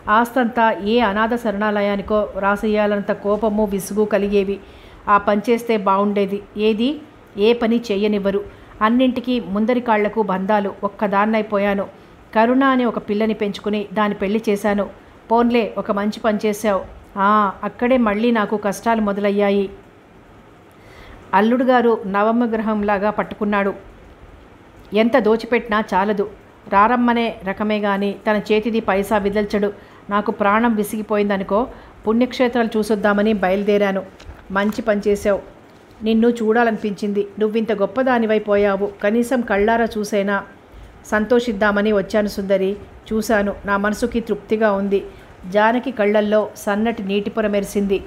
ఆస్తంతా ఏ అనాథ శరణాలయానికో రాసేయాలంత కోపము విసుగు కలిగేవి. ఆ పని చేస్తే బాగుండేది. ఏది ఏ పని చెయ్యనివ్వరు. అన్నింటికీ ముందరి కాళ్లకు బంధాలు. ఒక్కదాన్నైపోయాను. కరుణ అని ఒక పిల్లని పెంచుకుని దాని పెళ్లి చేశాను. పోన్లే, ఒక మంచి పని చేశావు. అక్కడే మళ్ళీ నాకు కష్టాలు మొదలయ్యాయి. అల్లుడు గారు నవమ గ్రహంలాగా పట్టుకున్నాడు. ఎంత దోచిపెట్టినా చాలదు. రారమ్మనే రకమే గాని తన చేతిది పైసా విదల్చడు. నాకు ప్రాణం విసిగిపోయిందనుకో. పుణ్యక్షేత్రాలు చూసొద్దామని బయలుదేరాను. మంచి పని చేశావు. నిన్ను చూడాలనిపించింది. నువ్వింత గొప్పదానివైపోయావు. కనీసం కళ్ళారా చూసైనా సంతోషిద్దామని వచ్చాను సుందరి. చూశాను. నా మనసుకి తృప్తిగా ఉంది. జానకి కళ్ళల్లో సన్నటి నీటిపొర మెరిసింది.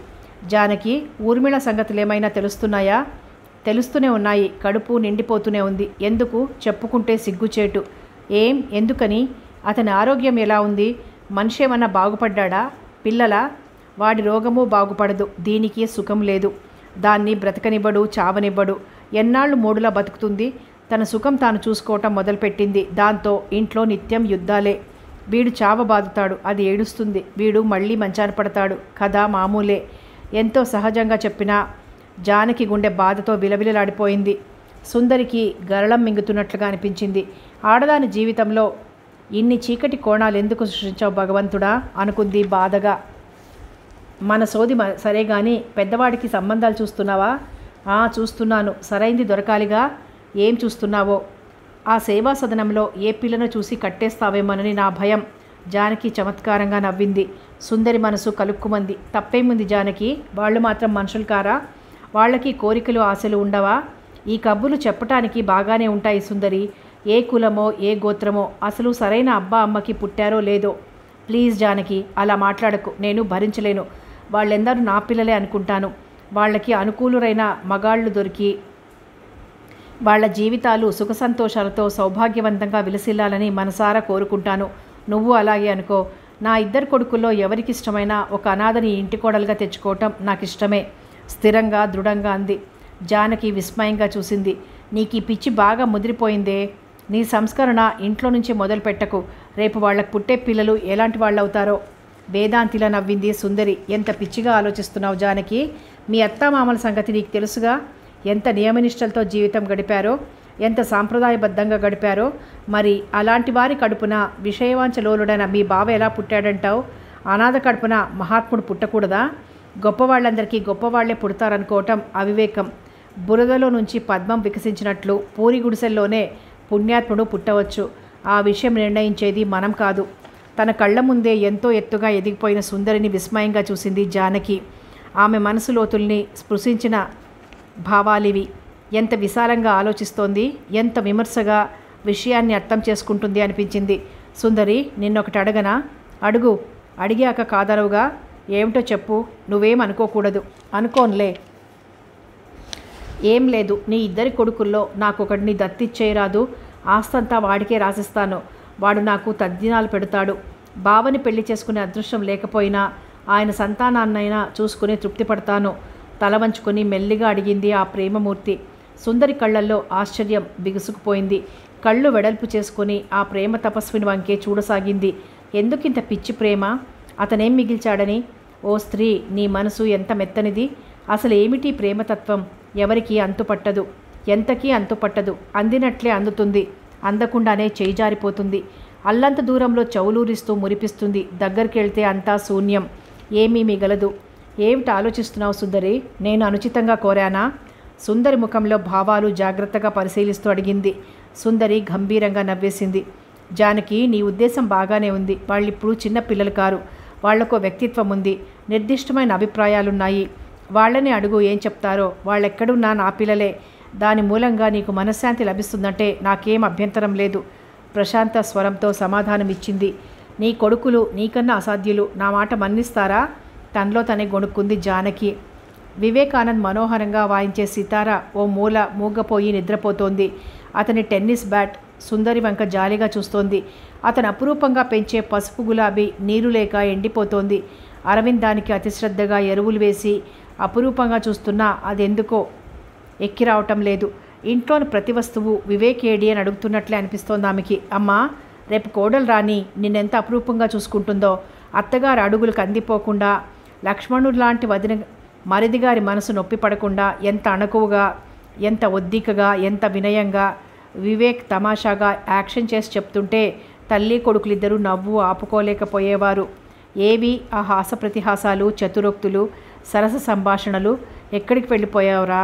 జానకి, ఊర్మిళ సంగతులేమైనా తెలుస్తున్నాయా? తెలుస్తూనే ఉన్నాయి. కడుపు నిండిపోతూనే ఉంది. ఎందుకు? చెప్పుకుంటే సిగ్గుచేటు. ఎందుకని? అతని ఆరోగ్యం ఎలా ఉంది? మనిషేమన్నా బాగుపడ్డా? పిల్లల? వాడి రోగము బాగుపడదు. దీనికి సుఖం లేదు. దాన్ని బ్రతకనివ్వడు, చావనివ్వడు. ఎన్నాళ్ళు మూడులా బతుకుతుంది. తన సుఖం తాను చూసుకోవటం మొదలుపెట్టింది. దాంతో ఇంట్లో నిత్యం యుద్ధాలే. వీడు చావబాదుతాడు, అది ఏడుస్తుంది. వీడు మళ్ళీ మంచాన పడతాడు. కథ మామూలే. ఎంతో సహజంగా చెప్పినా జానకి గుండె బాధతో విలవిలలాడిపోయింది. సుందరికి గరళం మింగుతున్నట్లుగా అనిపించింది. ఆడదాని జీవితంలో ఇన్ని చీకటి కోణాలు ఎందుకు సృష్టించావు భగవంతుడా అనుకుంది బాధగా. మన సోది సరే గాని పెద్దవాడికి సంబంధాలు చూస్తున్నావా? చూస్తున్నాను. సరైంది దొరకాలిగా. ఏం చూస్తున్నావో? ఆ సేవా సదనంలో ఏ పిల్లను చూసి కట్టేస్తావేమోనని నా భయం. జానకి చమత్కారంగా నవ్వింది. సుందరి మనసు కలుక్కుమంది. తప్పేముంది జానకి? వాళ్ళు మాత్రం మనుషులు కారా? వాళ్ళకి కోరికలు ఆశలు ఉండవా? ఈ కబుర్లు చెప్పటానికి బాగానే ఉంటాయి సుందరి. ఏ కులమో ఏ గోత్రమో అసలు సరైన అబ్బా అమ్మకి పుట్టారో లేదో. ప్లీజ్ జానకి, అలా మాట్లాడకు. నేను భరించలేను. వాళ్ళెందరూ నా పిల్లలే అనుకుంటాను. వాళ్ళకి అనుకూలురైన మగాళ్ళు దొరికి వాళ్ళ జీవితాలు సుఖ సంతోషాలతో సౌభాగ్యవంతంగా విలసిల్లాలని మనసారా కోరుకుంటాను. నువ్వు అలాగే అనుకో. నా ఇద్దరు కొడుకుల్లో ఎవరికిష్టమైనా ఒక అనాథని ఇంటి కోడలుగా తెచ్చుకోవటం నాకిష్టమే. స్థిరంగా దృఢంగా అంది. జానకి విస్మయంగా చూసింది. నీకు ఈ పిచ్చి బాగా ముదిరిపోయిందే. నీ సంస్కరణ ఇంట్లో నుంచి మొదలు పెట్టకు. రేపు వాళ్ళకు పుట్టే పిల్లలు ఎలాంటి వాళ్ళు అవుతారో. వేదాంతిలా నవ్వింది సుందరి. ఎంత పిచ్చిగా ఆలోచిస్తున్నావు జానకి? మీ అత్తామామల సంగతి నీకు తెలుసుగా. ఎంత నియమనిష్టలతో జీవితం గడిపారో, ఎంత సాంప్రదాయబద్ధంగా గడిపారో. మరి అలాంటి వారి కడుపున విషయవాంచలోలుడైన మీ బావ ఎలా పుట్టాడంటావు? అనాథ కడుపున మహాత్ముడు పుట్టకూడదా? గొప్పవాళ్ళందరికీ గొప్పవాళ్లే పుడతారనుకోవటం అవివేకం. బురదలో నుంచి పద్మం వికసించినట్లు పూరి గుడిసెల్లోనే పుణ్యాత్ముడు పుట్టవచ్చు. ఆ విషయం నిర్ణయించేది మనం కాదు. తన కళ్ళ ముందే ఎంతో ఎత్తుగా ఎదిగిపోయిన సుందరిని విస్మయంగా చూసింది జానకి. ఆమె మనసు లోతుల్ని స్పృశించిన భావాలివి. ఎంత విశాలంగా ఆలోచిస్తోంది, ఎంత విమర్శగా విషయాన్ని అర్థం చేసుకుంటుంది అనిపించింది. సుందరి, నిన్నొకటి అడగనా? అడుగు. అడిగాక కాదనవుగా. ఏమిటో చెప్పు. నువ్వేం అనుకోకూడదు. అనుకోనులే. ఏం లేదు. నీ ఇద్దరి కొడుకుల్లో నాకొకడిని దత్తిచ్చేయరాదు. ఆస్తంతా వాడికే రాసిస్తాను. వాడు నాకు తద్దినాలు పెడతాడు. బావని పెళ్లి చేసుకునే అదృష్టం లేకపోయినా ఆయన సంతానాన్నైనా చూసుకుని తృప్తి పడతాను. తల వంచుకొని మెల్లిగా అడిగింది ఆ ప్రేమమూర్తి. సుందరి కళ్ళల్లో ఆశ్చర్యం బిగుసుకుపోయింది. కళ్ళు వెడల్పు చేసుకుని ఆ ప్రేమ తపస్విని వంకే చూడసాగింది. ఎందుకింత పిచ్చి ప్రేమ? అతనేం మిగిల్చాడని? ఓ స్త్రీ, నీ మనసు ఎంత మెత్తనిది. అసలు ఏమిటి ప్రేమతత్వం? ఎవరికి అంతుపట్టదు. ఎంతకీ అంతుపట్టదు. అందినట్లే అందుతుంది. అందకుండానే చేయి జారిపోతుంది. అల్లంత దూరంలో చౌలూరిస్తూ మురిపిస్తుంది. దగ్గరికి వెళ్తే అంతా శూన్యం. ఏమీ మిగలదు. ఏమిటి ఆలోచిస్తున్నావు సుందరి? నేను అనుచితంగా కోరానా? సుందరి ముఖంలో భావాలు జాగ్రత్తగా పరిశీలిస్తూ అడిగింది. సుందరి గంభీరంగా నవ్వేసింది. జానకి, నీ ఉద్దేశం బాగానే ఉంది. వాళ్ళిప్పుడు చిన్న పిల్లలు కారు. వాళ్లకో వ్యక్తిత్వం ఉంది. నిర్దిష్టమైన అభిప్రాయాలున్నాయి. వాళ్ళని అడుగు, ఏం చెప్తారో. వాళ్ళెక్కడున్నా నా పిల్లలే. దాని మూలంగా నీకు మనశ్శాంతి లభిస్తుందంటే నాకేం అభ్యంతరం లేదు. ప్రశాంత స్వరంతో సమాధానమిచ్చింది. నీ కొడుకులు నీకన్నా అసాధ్యులు. నా మాట మన్నిస్తారా? తనలో తనే గొణుక్కుంది జానకి. వివేకానంద్ మనోహరంగా వాయించే సితారా ఓ మూల మూగపోయి నిద్రపోతోంది. అతని టెన్నిస్ బ్యాట్ సుందరి వంక జాలిగా చూస్తోంది. అతను అపురూపంగా పెంచే పసుపు గులాబీ నీరు లేక ఎండిపోతోంది. అరవింద్ దానికి అతిశ్రద్ధగా ఎరువులు వేసి అపురూపంగా చూస్తున్నా అదెందుకో ఎక్కి రావటం లేదు. ఇంట్లోని ప్రతి వస్తువు వివేక్ ఏడి అని అడుగుతున్నట్లే అనిపిస్తోంది ఆమెకి. అమ్మా, రేపు కోడలు రాని నిన్నెంత అపురూపంగా చూసుకుంటుందో. అత్తగారి అడుగులకు అందిపోకుండా, లక్ష్మణుడు లాంటి వదిన మరిదిగారి మనసు నొప్పి పడకుండా ఎంత అణకువగా, ఎంత ఒద్దికగా, ఎంత వినయంగా వివేక్ తమాషాగా యాక్షన్ చేసి చెప్తుంటే తల్లి కొడుకులిద్దరూ నవ్వు ఆపుకోలేకపోయేవారు. ఏవి ఆ హాస ప్రతిహాసాలు, చతురోక్తులు, సరస సంభాషణలు? ఎక్కడికి వెళ్ళిపోయావురా?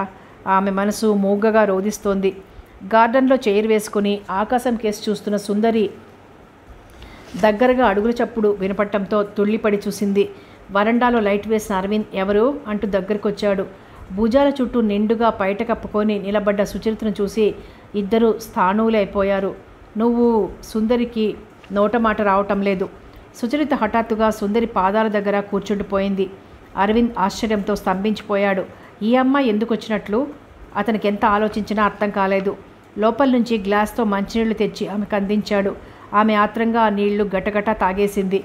ఆమె మనసు మూగగా రోధిస్తోంది. గార్డెన్లో చైర్ వేసుకుని ఆకాశం కేసి చూస్తున్న సుందరి దగ్గరగా అడుగుల చప్పుడు వినపట్టంతో తుళ్ళిపడి చూసింది. వరండాలో లైట్ వేసిన అరవింద్ ఎవరు అంటూ దగ్గరకొచ్చాడు. భుజాల చుట్టూ నిండుగా పైట కప్పుకొని నిలబడ్డ సుచరితను చూసి ఇద్దరు స్థాణువులైపోయారు. నువ్వు? సుందరికి నోటమాట రావటం లేదు. సుచరిత హఠాత్తుగా సుందరి పాదాల దగ్గర కూర్చుండిపోయింది. అరవింద్ ఆశ్చర్యంతో స్తంభించిపోయాడు. ఈ అమ్మాయి ఎందుకు వచ్చినట్లు అతనికి ఎంత ఆలోచించినా అర్థం కాలేదు. లోపల నుంచి గ్లాస్తో మంచినీళ్లు తెచ్చి ఆమెకు అందించాడు. ఆమె ఆత్రంగా ఆ నీళ్లు గటగట తాగేసింది.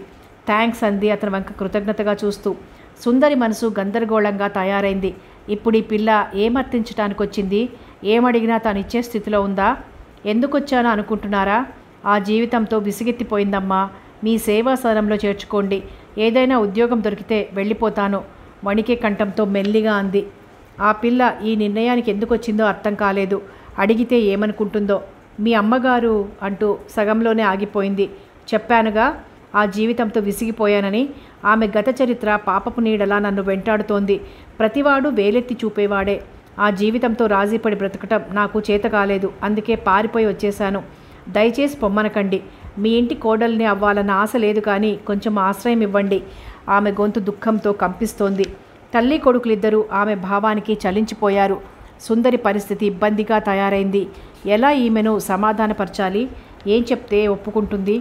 థ్యాంక్స్ అంది అతని వంక కృతజ్ఞతగా చూస్తూ. సుందరి మనసు గందరగోళంగా తయారైంది. ఇప్పుడు ఈ పిల్ల ఏమర్థించటానికి వచ్చింది? ఏమడిగినా తాను ఇచ్చే స్థితిలో ఉందా? ఎందుకొచ్చానో అనుకుంటున్నారా? ఆ జీవితంతో విసిగెత్తిపోయిందమ్మా. మీ సేవా సదనంలో చేర్చుకోండి. ఏదైనా ఉద్యోగం దొరికితే వెళ్ళిపోతాను వణికే కంఠంతో మెల్లిగా అంది. ఆ పిల్ల ఈ నిర్ణయానికి ఎందుకు వచ్చిందో అర్థం కాలేదు. అడిగితే ఏమనుకుంటుందో. మీ అమ్మగారు అంటూ సగంలోనే ఆగిపోయింది. చెప్పానుగా ఆ జీవితంతో విసిగిపోయానని. ఆమె గత చరిత్ర పాపపు నీడలా నన్ను వెంటాడుతోంది. ప్రతివాడు వేలెత్తి చూపేవాడే. ఆ జీవితంతో రాజీపడి బ్రతకటం నాకు చేత కాలేదు. అందుకే పారిపోయి వచ్చేశాను. దయచేసి పొమ్మనకండి. మీ ఇంటి కోడల్ని అవ్వాలన్న ఆశ లేదు, కానీ కొంచెం ఆశ్రయం ఇవ్వండి. ఆమె గొంతు దుఃఖంతో కంపిస్తోంది. తల్లి కొడుకులిద్దరూ ఆమె భావానికి చలించిపోయారు. సుందరి పరిస్థితి ఇబ్బందిగా తయారైంది. ఎలా ఈమెను సమాధానపరచాలి? ఏం చెప్తే ఒప్పుకుంటుంది?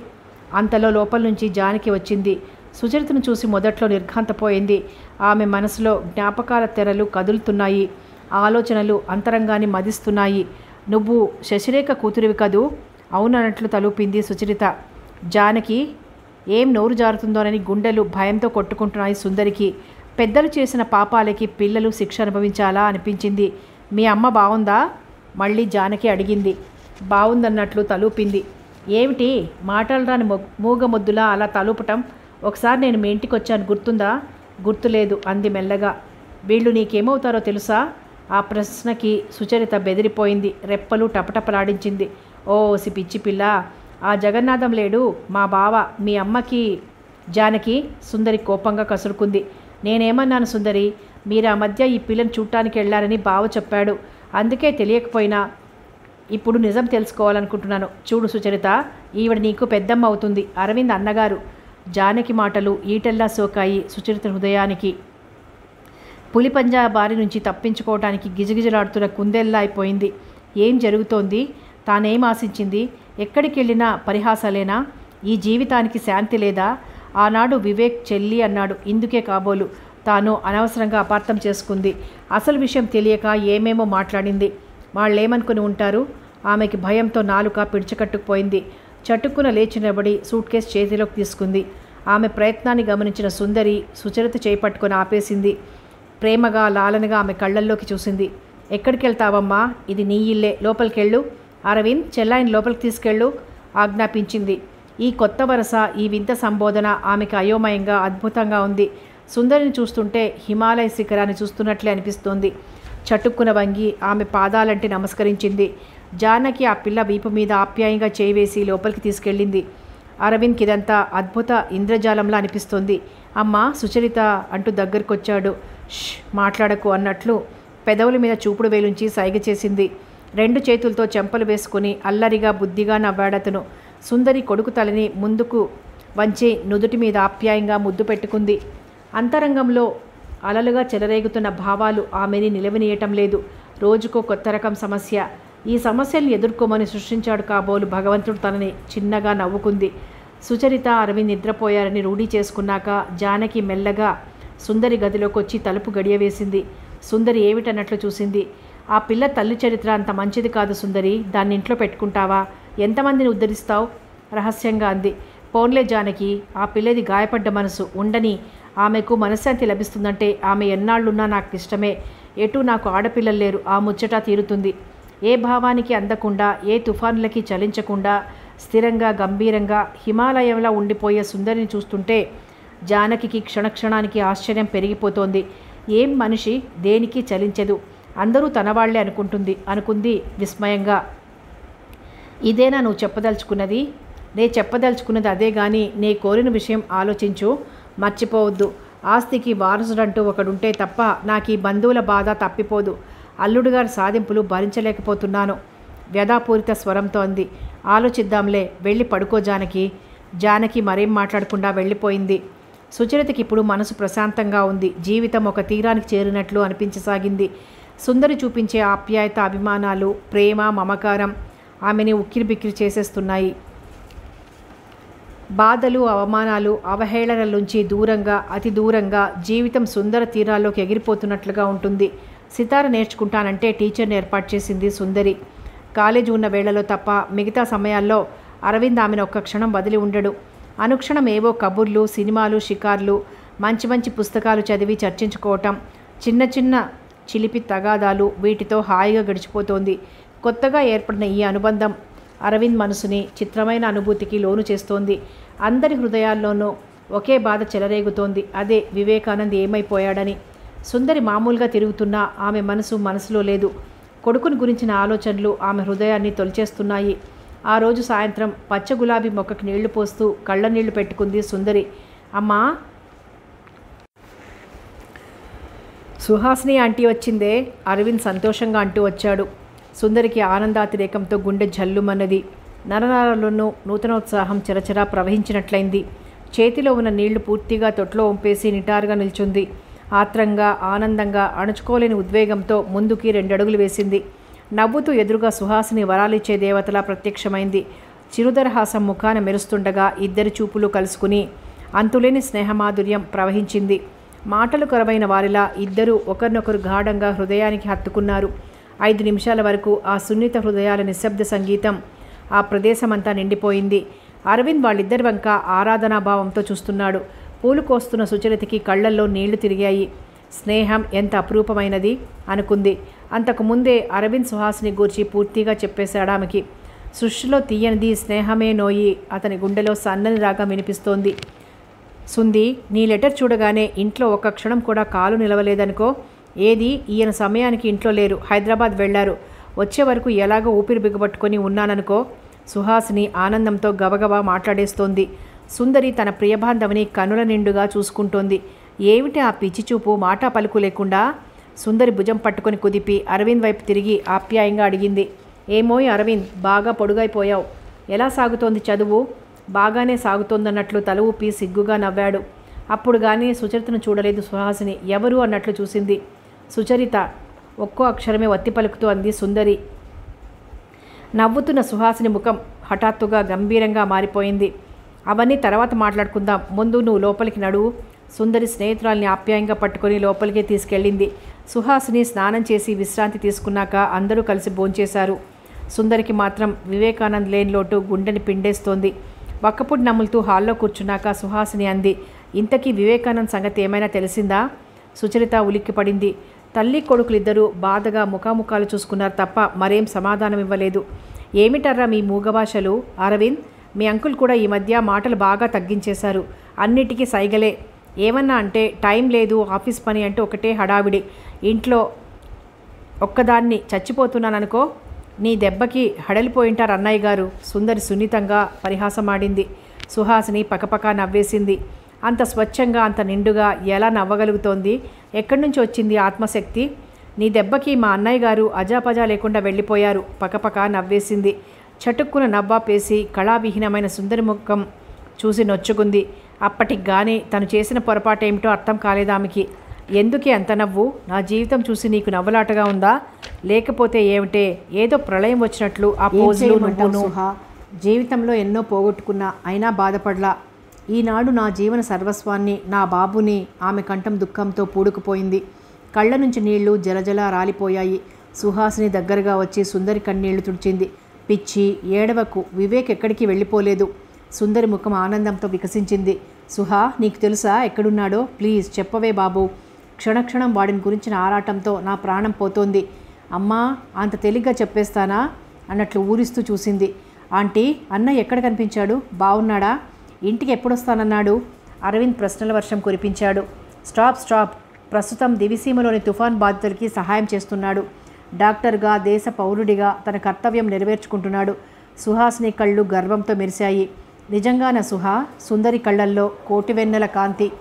అంతలో లోపల నుంచి జానకి వచ్చింది. సుచరితను చూసి మొదట్లో నిర్ఘాంతపోయింది. ఆమె మనసులో జ్ఞాపకాల తెరలు కదులుతున్నాయి. ఆలోచనలు అంతరంగాన్ని మదిస్తున్నాయి. నువ్వు శశిరేఖ కూతురివి కదూ? అవునన్నట్లు తలూపింది సుచరిత. జానకి ఏం నోరు జారుతుందోనని గుండెలు భయంతో కొట్టుకుంటున్నాయి సుందరికి. పెద్దలు చేసిన పాపాలకి పిల్లలు శిక్ష అనుభవించాలా అనిపించింది. మీ అమ్మ బావుందా? మళ్ళీ జానకి అడిగింది. బావుందన్నట్లు తలూపింది. ఏమిటి మాటలు రాని మూగమొద్దులా అలా తలూపటం? ఒకసారి నేను మీ ఇంటికి వచ్చాను, గుర్తుందా? గుర్తులేదు అంది మెల్లగా. వీళ్ళు నీకేమవుతారో తెలుసా? ఆ ప్రశ్నకి సుచరిత బెదిరిపోయింది. రెప్పలు టపటపలాడించింది. ఓ సి పిచ్చి పిల్ల, ఆ జగన్నాథం లేడు మా బావ, మీ అమ్మకి. జానకి సుందరి కోపంగా కసురుకుంది. నేనేమన్నాను సుందరి? మీరు ఆ మధ్య ఈ పిల్లని చూడటానికి వెళ్ళారని బావ చెప్పాడు. అందుకే తెలియకపోయినా ఇప్పుడు నిజం తెలుసుకోవాలనుకుంటున్నాను. చూడు సుచరిత, ఈవిడ నీకు పెద్దమ్మ అవుతుంది, అరవింద్ అన్నగారు. జానకి మాటలు ఈటెల్లా సోకాయి సుచరిత హృదయానికి. పులిపంజా బారి నుంచి తప్పించుకోవటానికి గిజగిజలాడుతున్న కుందెల్లా అయిపోయింది. ఏం జరుగుతోంది? తానేం ఆశించింది? ఎక్కడికి వెళ్ళినా పరిహాసాలేనా? ఈ జీవితానికి శాంతి లేదా? ఆనాడు వివేక్ చెల్లి అన్నాడు. ఇందుకే కాబోలు తాను అనవసరంగా అపార్థం చేసుకుంది. అసలు విషయం తెలియక ఏమేమో మాట్లాడింది. వాళ్ళేమనుకుని ఉంటారు? ఆమెకి భయంతో నాలుక పిడిచకట్టుకుపోయింది. చటుక్కున లేచి నిలబడి సూట్ కేసు చేతిలోకి తీసుకుంది. ఆమె ప్రయత్నాన్ని గమనించిన సుందరి సుచరిత చేపట్టుకొని ఆపేసింది. ప్రేమగా లాలనగా ఆమె కళ్ళల్లోకి చూసింది. ఎక్కడికి వెళ్తావమ్మా? ఇది నీ ఇల్లే, లోపలికెళ్ళు. అరవింద్, చెల్లాయిని లోపలికి తీసుకెళ్ళు ఆజ్ఞాపించింది. ఈ కొత్త వరస, ఈ వింత సంబోధన ఆమెకు అయోమయంగా అద్భుతంగా ఉంది. సుందరిని చూస్తుంటే హిమాలయ శిఖరాన్ని చూస్తున్నట్లే అనిపిస్తోంది. చటుక్కున వంగి ఆమె పాదాలంటి నమస్కరించింది. జానకి ఆ పిల్ల వీపు మీద ఆప్యాయంగా చేయివేసి లోపలికి తీసుకెళ్ళింది. అరవింద్కి ఇదంతా అద్భుత ఇంద్రజాలంలా అనిపిస్తోంది. అమ్మా సుచరిత అంటూ దగ్గరకొచ్చాడు. ష్, మాట్లాడకు అన్నట్లు పెదవుల మీద చూపుడు వేలుంచి సైగ చేసింది. రెండు చేతులతో చెంపలు వేసుకుని అల్లరిగా బుద్ధిగా నవ్వాడతను. సుందరి కొడుకు తలని ముందుకు వంచి నుదుటి మీద ఆప్యాయంగా ముద్దు పెట్టుకుంది. అంతరంగంలో అలలుగా చెలరేగుతున్న భావాలు ఆమెని నిలవనీయటం లేదు. రోజుకో కొత్త రకం సమస్య. ఈ సమస్యల్ని ఎదుర్కోమని సృష్టించాడు కాబోలు భగవంతుడు తనని. చిన్నగా నవ్వుకుంది. సుచరిత అరవింద్ నిద్రపోయారని రూఢీ చేసుకున్నాక జానకి మెల్లగా సుందరి గదిలోకి వచ్చి తలుపు గడియ వేసింది. సుందరి ఏమిటన్నట్లు చూసింది. ఆ పిల్ల తల్లి చరిత్ర అంత మంచిది కాదు సుందరి, దాన్ని ఇంట్లో పెట్టుకుంటావా? ఎంతమందిని ఉద్ధరిస్తావు? రహస్యంగా అంది. పోన్లే జానకి, ఆ పిల్లది గాయపడ్డ మనసు ఉండని. ఆమెకు మనశ్శాంతి లభిస్తుందంటే ఆమె ఎన్నాళ్ళున్నా నాకు ఇష్టమే. ఎటూ నాకు ఆడపిల్లలు లేరు, ఆ ముచ్చట తీరుతుంది. ఏ భావానికి అందకుండా, ఏ తుఫానులకి చలించకుండా స్థిరంగా గంభీరంగా హిమాలయంలా ఉండిపోయే సుందరిని చూస్తుంటే జానకికి క్షణక్షణానికి ఆశ్చర్యం పెరిగిపోతోంది. ఏం మనిషి, దేనికి చలించదు, అందరూ తనవాళ్లే అనుకుంది విస్మయంగా. ఇదేనా నువ్వు చెప్పదలుచుకున్నది? నే చెప్పదలుచుకున్నది అదే గాని నే కోరిన విషయం ఆలోచించు, మర్చిపోవద్దు. ఆస్తికి వారసుడంటూ ఒకడుంటే తప్ప నాకు ఈ బంధువుల బాధ తప్పిపోదు. అల్లుడుగారి సాధింపులు భరించలేకపోతున్నాను వ్యధాపూరిత స్వరంతో అంది. ఆలోచిద్దాంలే, వెళ్ళి పడుకో జానకి. జానకి మరేం మాట్లాడకుండా వెళ్ళిపోయింది. సుచరితకి ఇప్పుడు మనసు ప్రశాంతంగా ఉంది. జీవితం ఒక తీరానికి చేరినట్లు అనిపించసాగింది. సుందరి చూపించే ఆప్యాయత, అభిమానాలు, ప్రేమ, మమకారం ఆమెని ఉక్కిరిబిక్కిరి చేసేస్తున్నాయి. బాధలు, అవమానాలు, అవహేళనల నుంచి దూరంగా, అతి దూరంగా జీవితం సుందర తీరాల్లోకి ఎగిరిపోతున్నట్లుగా ఉంటుంది. సితార నేర్చుకుంటానంటే టీచర్ని ఏర్పాటు చేసింది సుందరి. కాలేజీ ఉన్న వేళలో తప్ప మిగతా సమయాల్లో అరవింద్ ఆమెను ఒక్క క్షణం వదిలి ఉండడు. అనుక్షణం ఏవో కబుర్లు, సినిమాలు, షికార్లు, మంచి మంచి పుస్తకాలు చదివి చర్చించుకోవటం, చిన్న చిన్న చిలిపి తగాదాలు, వీటితో హాయిగా గడిచిపోతోంది. కొత్తగా ఏర్పడిన ఈ అనుబంధం అరవింద్ మనసుని చిత్రమైన అనుభూతికి లోను చేస్తోంది. అందరి హృదయాల్లోనూ ఒకే బాధ చెలరేగుతోంది. అదే వివేకానంద్ ఏమైపోయాడని. సుందరి మామూలుగా తిరుగుతున్నా ఆమె మనసులో లేదు. కొడుకుని గురించిన ఆలోచనలు ఆమె హృదయాన్ని తొలిచేస్తున్నాయి. ఆ రోజు సాయంత్రం పచ్చ గులాబీ మొక్కకి నీళ్లు పోస్తూ కళ్ళ నీళ్లు పెట్టుకుంది సుందరి. అమ్మా, సుహాసిని ఆంటీ వచ్చిందే, అరవింద్ సంతోషంగా అంటూ వచ్చాడు. సుందరికి ఆనందాతిరేకంతో గుండె జల్లుమన్నది. నరనరాల్లోనూ నూతనోత్సాహం చరచరా ప్రవహించినట్లయింది. చేతిలో ఉన్న నీళ్లు పూర్తిగా తొట్లో వంపేసి నిటారుగా నిల్చుంది. ఆత్రంగా, ఆనందంగా, అణుచుకోలేని ఉద్వేగంతో ముందుకి 2 అడుగులు వేసింది. నవ్వుతూ ఎదురుగా సుహాసిని వరాలిచ్చే దేవతలా ప్రత్యక్షమైంది. చిరుదరహాసం ముఖాన మెరుస్తుండగా ఇద్దరి చూపులు కలుసుకుని అంతులేని స్నేహమాధుర్యం ప్రవహించింది. మాటలు కొరవైన వారిలా ఇద్దరూ ఒకరినొకరు గాఢంగా హృదయానికి హత్తుకున్నారు. 5 నిమిషాల వరకు ఆ సున్నిత హృదయాల నిశ్శబ్ద సంగీతం ఆ ప్రదేశమంతా నిండిపోయింది. అరవింద్ వాళ్ళిద్దరి వంక ఆరాధనాభావంతో చూస్తున్నాడు. పూలు కోస్తున్న సుచరితకి కళ్ళల్లో నీళ్లు తిరిగాయి. స్నేహం ఎంత అపురూపమైనది అనుకుంది. అంతకుముందే అరవింద్ సుహాసిని గూర్చి పూర్తిగా చెప్పేశాడామెకి. సృష్టిలో తీయనిది స్నేహమే నోయి అతని గుండెలో సన్నని రాగం వినిపిస్తోంది. సుంది, నీ లెటర్ చూడగానే ఇంట్లో ఒక్క క్షణం కూడా కాలు నిలవలేదనుకో. ఏది, ఈయన సమయానికి ఇంట్లో లేరు, హైదరాబాద్ వెళ్లారు. వచ్చే వరకు ఎలాగో ఊపిరి బిగబట్టుకొని ఉన్నాననుకో. సుహాసిని ఆనందంతో గబగబా మాట్లాడేస్తోంది. సుందరి తన ప్రియబాంధవిని కనుల నిండుగా చూసుకుంటోంది. ఏమిటి ఆ పిచ్చిచూపు, మాటా పలుకు లేకుండా? సుందరి భుజం పట్టుకొని కుదిపి అరవింద్ వైపు తిరిగి ఆప్యాయంగా అడిగింది. ఏమోయ్ అరవింద్, బాగా పొడుగైపోయావు. ఎలా సాగుతోంది చదువు? బాగానే సాగుతోందన్నట్లు తల ఊపి సిగ్గుగా నవ్వాడు. అప్పుడు కానీ సుచరితను చూడలేదు సుహాసిని. ఎవరు అన్నట్లు చూసింది. సుచరిత, ఒక్కో అక్షరమే వత్తి పలుకుతూ అంది సుందరి. నవ్వుతున్న సుహాసిని ముఖం హఠాత్తుగా గంభీరంగా మారిపోయింది. అవన్నీ తర్వాత మాట్లాడుకుందాం, ముందు నువ్వు లోపలికి నడువు. సుందరి స్నేహితురాల్ని ఆప్యాయంగా పట్టుకొని లోపలికి తీసుకెళ్ళింది. సుహాసిని స్నానం చేసి విశ్రాంతి తీసుకున్నాక అందరూ కలిసి భోంచేశారు. సుందరికి మాత్రం వివేకానంద్ లేని లోటు గుండెని పిండేస్తోంది. వక్కపుడి నమ్ములుతూ హాల్లో కూర్చున్నాక సుహాసిని అంది, ఇంతకీ వివేకానంద్ సంగతి ఏమైనా తెలిసిందా? సుచరిత ఉలిక్కిపడింది. తల్లి కొడుకులిద్దరూ బాధగా ముఖాముఖాలు చూసుకున్నారు తప్ప మరేం సమాధానం ఇవ్వలేదు. ఏమిటర్రా మీ మూగభాషలు? అరవింద్, మీ అంకుల్ కూడా ఈ మధ్య మాటలు బాగా తగ్గించేశారు. అన్నిటికీ సైగలే. ఏమన్నా అంటే టైం లేదు, ఆఫీస్ పని అంటే ఒకటే హడావిడి. ఇంట్లో ఒక్కదాన్ని చచ్చిపోతున్నాననుకో. నీ దెబ్బకి హడలిపోయింటారు అన్నయ్య గారు. సుందరి సున్నితంగా పరిహాసమాడింది. సుహాసిని పకపకా నవ్వేసింది. అంత స్వచ్ఛంగా, అంత నిండుగా ఎలా నవ్వగలుగుతోంది? ఎక్కడి నుంచి వచ్చింది ఆత్మశక్తి? నీ దెబ్బకి మా అన్నయ్య గారు అజాపజా లేకుండా వెళ్ళిపోయారు. పకపకా నవ్వేసింది. చటుక్కున నవ్వాపేసి కళావిహీనమైన సుందరి ముఖం చూసి నొచ్చుకుంది. అప్పటికి గానీ తను చేసిన పొరపాటేమిటో అర్థం కాలేదామెకి. ఎందుకే అంత నవ్వు? నా జీవితం చూసి నీకు నవ్వులాటగా ఉందా? లేకపోతే ఏమిటే, ఏదో ప్రళయం వచ్చినట్లు ఆ పోజులు నువ్వును. జీవితంలో ఎన్నో పోగొట్టుకున్నా అయినా బాధపడలా. ఈనాడు నా జీవన సర్వస్వాన్ని, నా బాబుని ఆమె కంఠం దుఃఖంతో పూడుకుపోయింది. కళ్ళ నుంచి నీళ్లు జలజల రాలిపోయాయి. సుహాసిని దగ్గరగా వచ్చి సుందరి కన్నీళ్లు తుడిచింది. పిచ్చి, ఏడవకు, వివేక్ ఎక్కడికి వెళ్ళిపోలేదు. సుందరి ముఖం ఆనందంతో వికసించింది. సుహా, నీకు తెలుసా ఎక్కడున్నాడో? ప్లీజ్ చెప్పవే బాబు. క్షణక్షణం వాడిని గురించిన ఆరాటంతో నా ప్రాణం పోతోంది. అమ్మా, అంత తేలిగ్గా చెప్పేస్తానా అన్నట్లు ఊరిస్తూ చూసింది. ఆంటీ, అన్నయ్య ఎక్కడ కనిపించాడు? బాగున్నాడా? ఇంటికి ఎప్పుడొస్తానన్నాడు? అరవింద్ ప్రశ్నల వర్షం కురిపించాడు. స్టాప్ స్టాప్, ప్రస్తుతం దివిసీమలోని తుఫాన్ బాధితులకి సహాయం చేస్తున్నాడు. డాక్టర్గా, దేశ పౌరుడిగా తన కర్తవ్యం నెరవేర్చుకుంటున్నాడు. సుహాసిని కళ్ళు గర్వంతో మెరిశాయి. నిజంగాన సుహా? సుందరి కళ్ళల్లో కోటివెన్నెల కాంతి.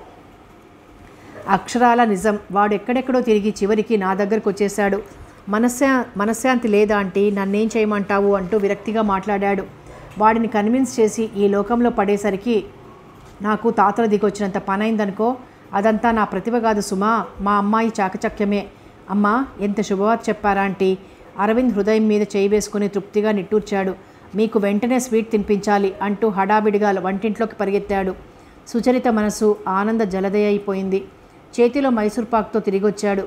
అక్షరాల నిజం. వాడు ఎక్కడెక్కడో తిరిగి చివరికి నా దగ్గరకు వచ్చేశాడు. మనశ్శాంతి లేదా అంటే నన్నేం చేయమంటావు అంటూ విరక్తిగా మాట్లాడాడు. వాడిని కన్విన్స్ చేసి ఈ లోకంలో పడేసరికి నాకు తాతల దిగొచ్చినంత పనైందనుకో. అదంతా నా ప్రతిభ కాదు సుమా, మా అమ్మాయి చాకచక్యమే. అమ్మా, ఎంత శుభవార్త చెప్పారా ఆంటీ? అరవింద్ హృదయం మీద చేయి వేసుకుని తృప్తిగా నిట్టూర్చాడు. మీకు వెంటనే స్వీట్ తినిపించాలి అంటూ హడావిడిగా వంటింట్లోకి పరిగెత్తాడు. సుచరిత మనసు ఆనంద జలదయ అయిపోయింది. చేతిలో మైసూర్పాక్తో తిరిగొచ్చాడు.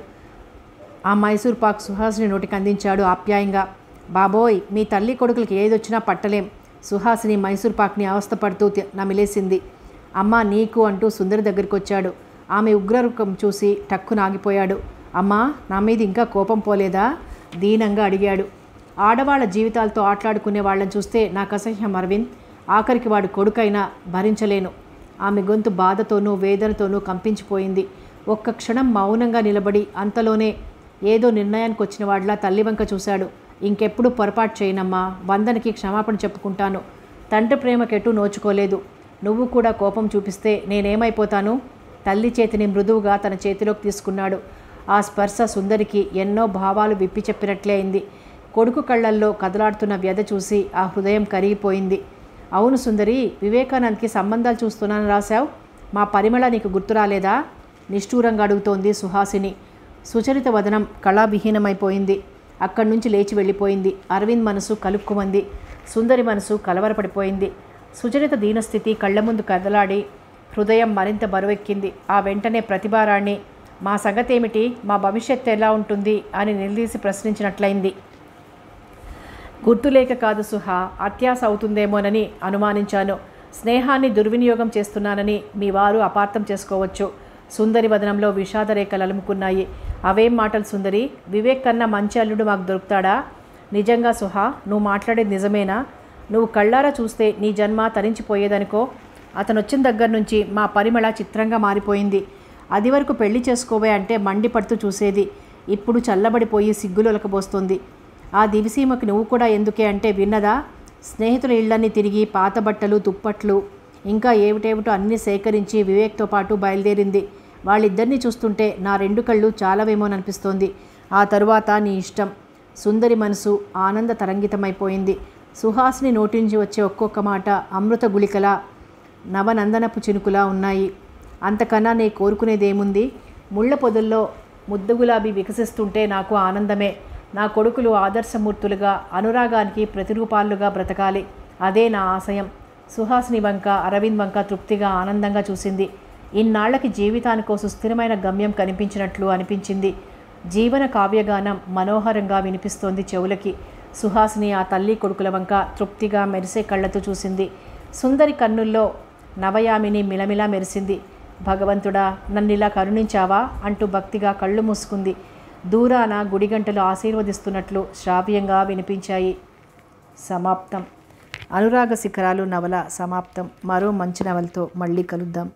ఆ మైసూర్పాక్ సుహాసిని నోటికి అందించాడు ఆప్యాయంగా. బాబోయ్, మీ తల్లి కొడుకులకి ఏదొచ్చినా పట్టలేం. సుహాసిని మైసూర్పాక్ని అవస్థపడుతూ నమిలేసింది. అమ్మా నీకు అంటూ సుందరి దగ్గరికి వచ్చాడు. ఆమె ఉగ్రరూపం చూసి టక్కున ఆగిపోయాడు. అమ్మా, నా మీద ఇంకా కోపం పోలేదా? దీనంగా అడిగాడు. ఆడవాళ్ల జీవితాలతో ఆటలాడుకునే వాళ్ళని చూస్తే నాకు అసహ్యం అరవింద్. ఆఖరికి వాడు కొడుకైనా భరించలేను. ఆమె గొంతు బాధతోనూ వేదనతోనూ కంపించిపోయింది. ఒక్క క్షణం మౌనంగా నిలబడి అంతలోనే ఏదో నిర్ణయానికి వచ్చిన వాడిలా తల్లి వంక చూశాడు. ఇంకెప్పుడు పొరపాటు చేయనమ్మా, వందనకి క్షమాపణ చెప్పుకుంటాను. తండ్రి ప్రేమకెటూ నోచుకోలేదు. నువ్వు కూడా కోపం చూపిస్తే నేనేమైపోతాను? తల్లి చేతిని మృదువుగా తన చేతిలోకి తీసుకున్నాడు. ఆ స్పర్శ సుందరికి ఎన్నో భావాలు విప్పి చెప్పినట్లే అయింది. కొడుకు కళ్ళల్లో కదలాడుతున్న వ్యధ చూసి ఆ హృదయం కరిగిపోయింది. అవును సుందరి, వివేకానంద్కి సంబంధాలు చూస్తున్నాను రాశావు. మా పరిమళ నీకు గుర్తు రాలేదా? నిష్ఠూరంగా అడుగుతోంది సుహాసిని. సుచరిత వదనం కళావిహీనమైపోయింది. అక్కడి నుంచి లేచి వెళ్ళిపోయింది. అరవింద్ మనసు కలుక్కుమంది. సుందరి మనసు కలవరపడిపోయింది. సుచరిత దీనస్థితి కళ్ల ముందు కదలాడి హృదయం మరింత బరువెక్కింది. ఆ వెంటనే ప్రతిభారాణి, మా సంగతేమిటి, మా భవిష్యత్తు ఎలా ఉంటుంది అని నిలదీసి ప్రశ్నించినట్లయింది. గుర్తులేక కాదు సుహా, అత్యాశ అవుతుందేమోనని అనుమానించాను. స్నేహాన్ని దుర్వినియోగం చేస్తున్నానని మీ వారు అపార్థం చేసుకోవచ్చు. సుందరి వదనంలో విషాదరేఖలు అలుముకున్నాయి. అవేం మాటలు సుందరి? వివేక్ కన్నా మంచి అల్లుడు మాకు దొరుకుతాడా? నిజంగా సుహా, నువ్వు మాట్లాడేది నిజమేనా? నువ్వు కళ్ళారా చూస్తే నీ జన్మ తరించిపోయేదనుకో. అతను వచ్చిన దగ్గర నుంచి మా పరిమళ చిత్రంగా మారిపోయింది. అది వరకు పెళ్లి చేసుకోవే అంటే మండిపడుతూ చూసేది. ఇప్పుడు చల్లబడిపోయి సిగ్గులొలకబోస్తుంది. ఆ దివిసీమకి నువ్వు కూడా ఎందుకే అంటే విన్నదా? స్నేహితుల ఇళ్లన్నీ తిరిగి పాత బట్టలు, దుప్పట్లు, ఇంకా ఏమిటేమిటో అన్నీ సేకరించి వివేక్తో పాటు బయలుదేరింది. వాళ్ళిద్దరినీ చూస్తుంటే నా రెండు కళ్ళు చాలవేమోననిపిస్తోంది. ఆ తరువాత నీ ఇష్టం. సుందరి మనసు ఆనంద తరంగితమైపోయింది. సుహాసిని నోటి నుంచి వచ్చే ఒక్కొక్క మాట అమృత గుళికలా, నవనందనపు చినుకులా ఉన్నాయి. అంతకన్నా నే కోరుకునేదేముంది? ముళ్ళ పొదల్లో ముద్దు గులాబీ వికసిస్తుంటే నాకు ఆనందమే. నా కొడుకులు ఆదర్శమూర్తులుగా, అనురాగానికి ప్రతిరూపాలుగా బ్రతకాలి. అదే నా ఆశయం. సుహాసిని వంక, అరవింద్ వంక తృప్తిగా ఆనందంగా చూసింది. ఇన్నాళ్లకి జీవితానికో సుస్థిరమైన గమ్యం కనిపించినట్లు అనిపించింది. జీవన కావ్యగానం మనోహరంగా వినిపిస్తోంది చెవులకి. సుహాసిని ఆ తల్లి కొడుకుల వంక తృప్తిగా మెరిసే కళ్ళతో చూసింది. సుందరి కన్నుల్లో నవయామిని మిలమిలా మెరిసింది. భగవంతుడా, నన్నిలా కరుణించావా అంటూ భక్తిగా కళ్ళు మూసుకుంది. దూరాన గుడిగంటలు ఆశీర్వదిస్తున్నట్లు శ్రావ్యంగా వినిపించాయి. సమాప్తం. అనురాగ శిఖరాలు నవల సమాప్తం. మరో మంచి నవలతో మళ్ళీ కలుద్దాం.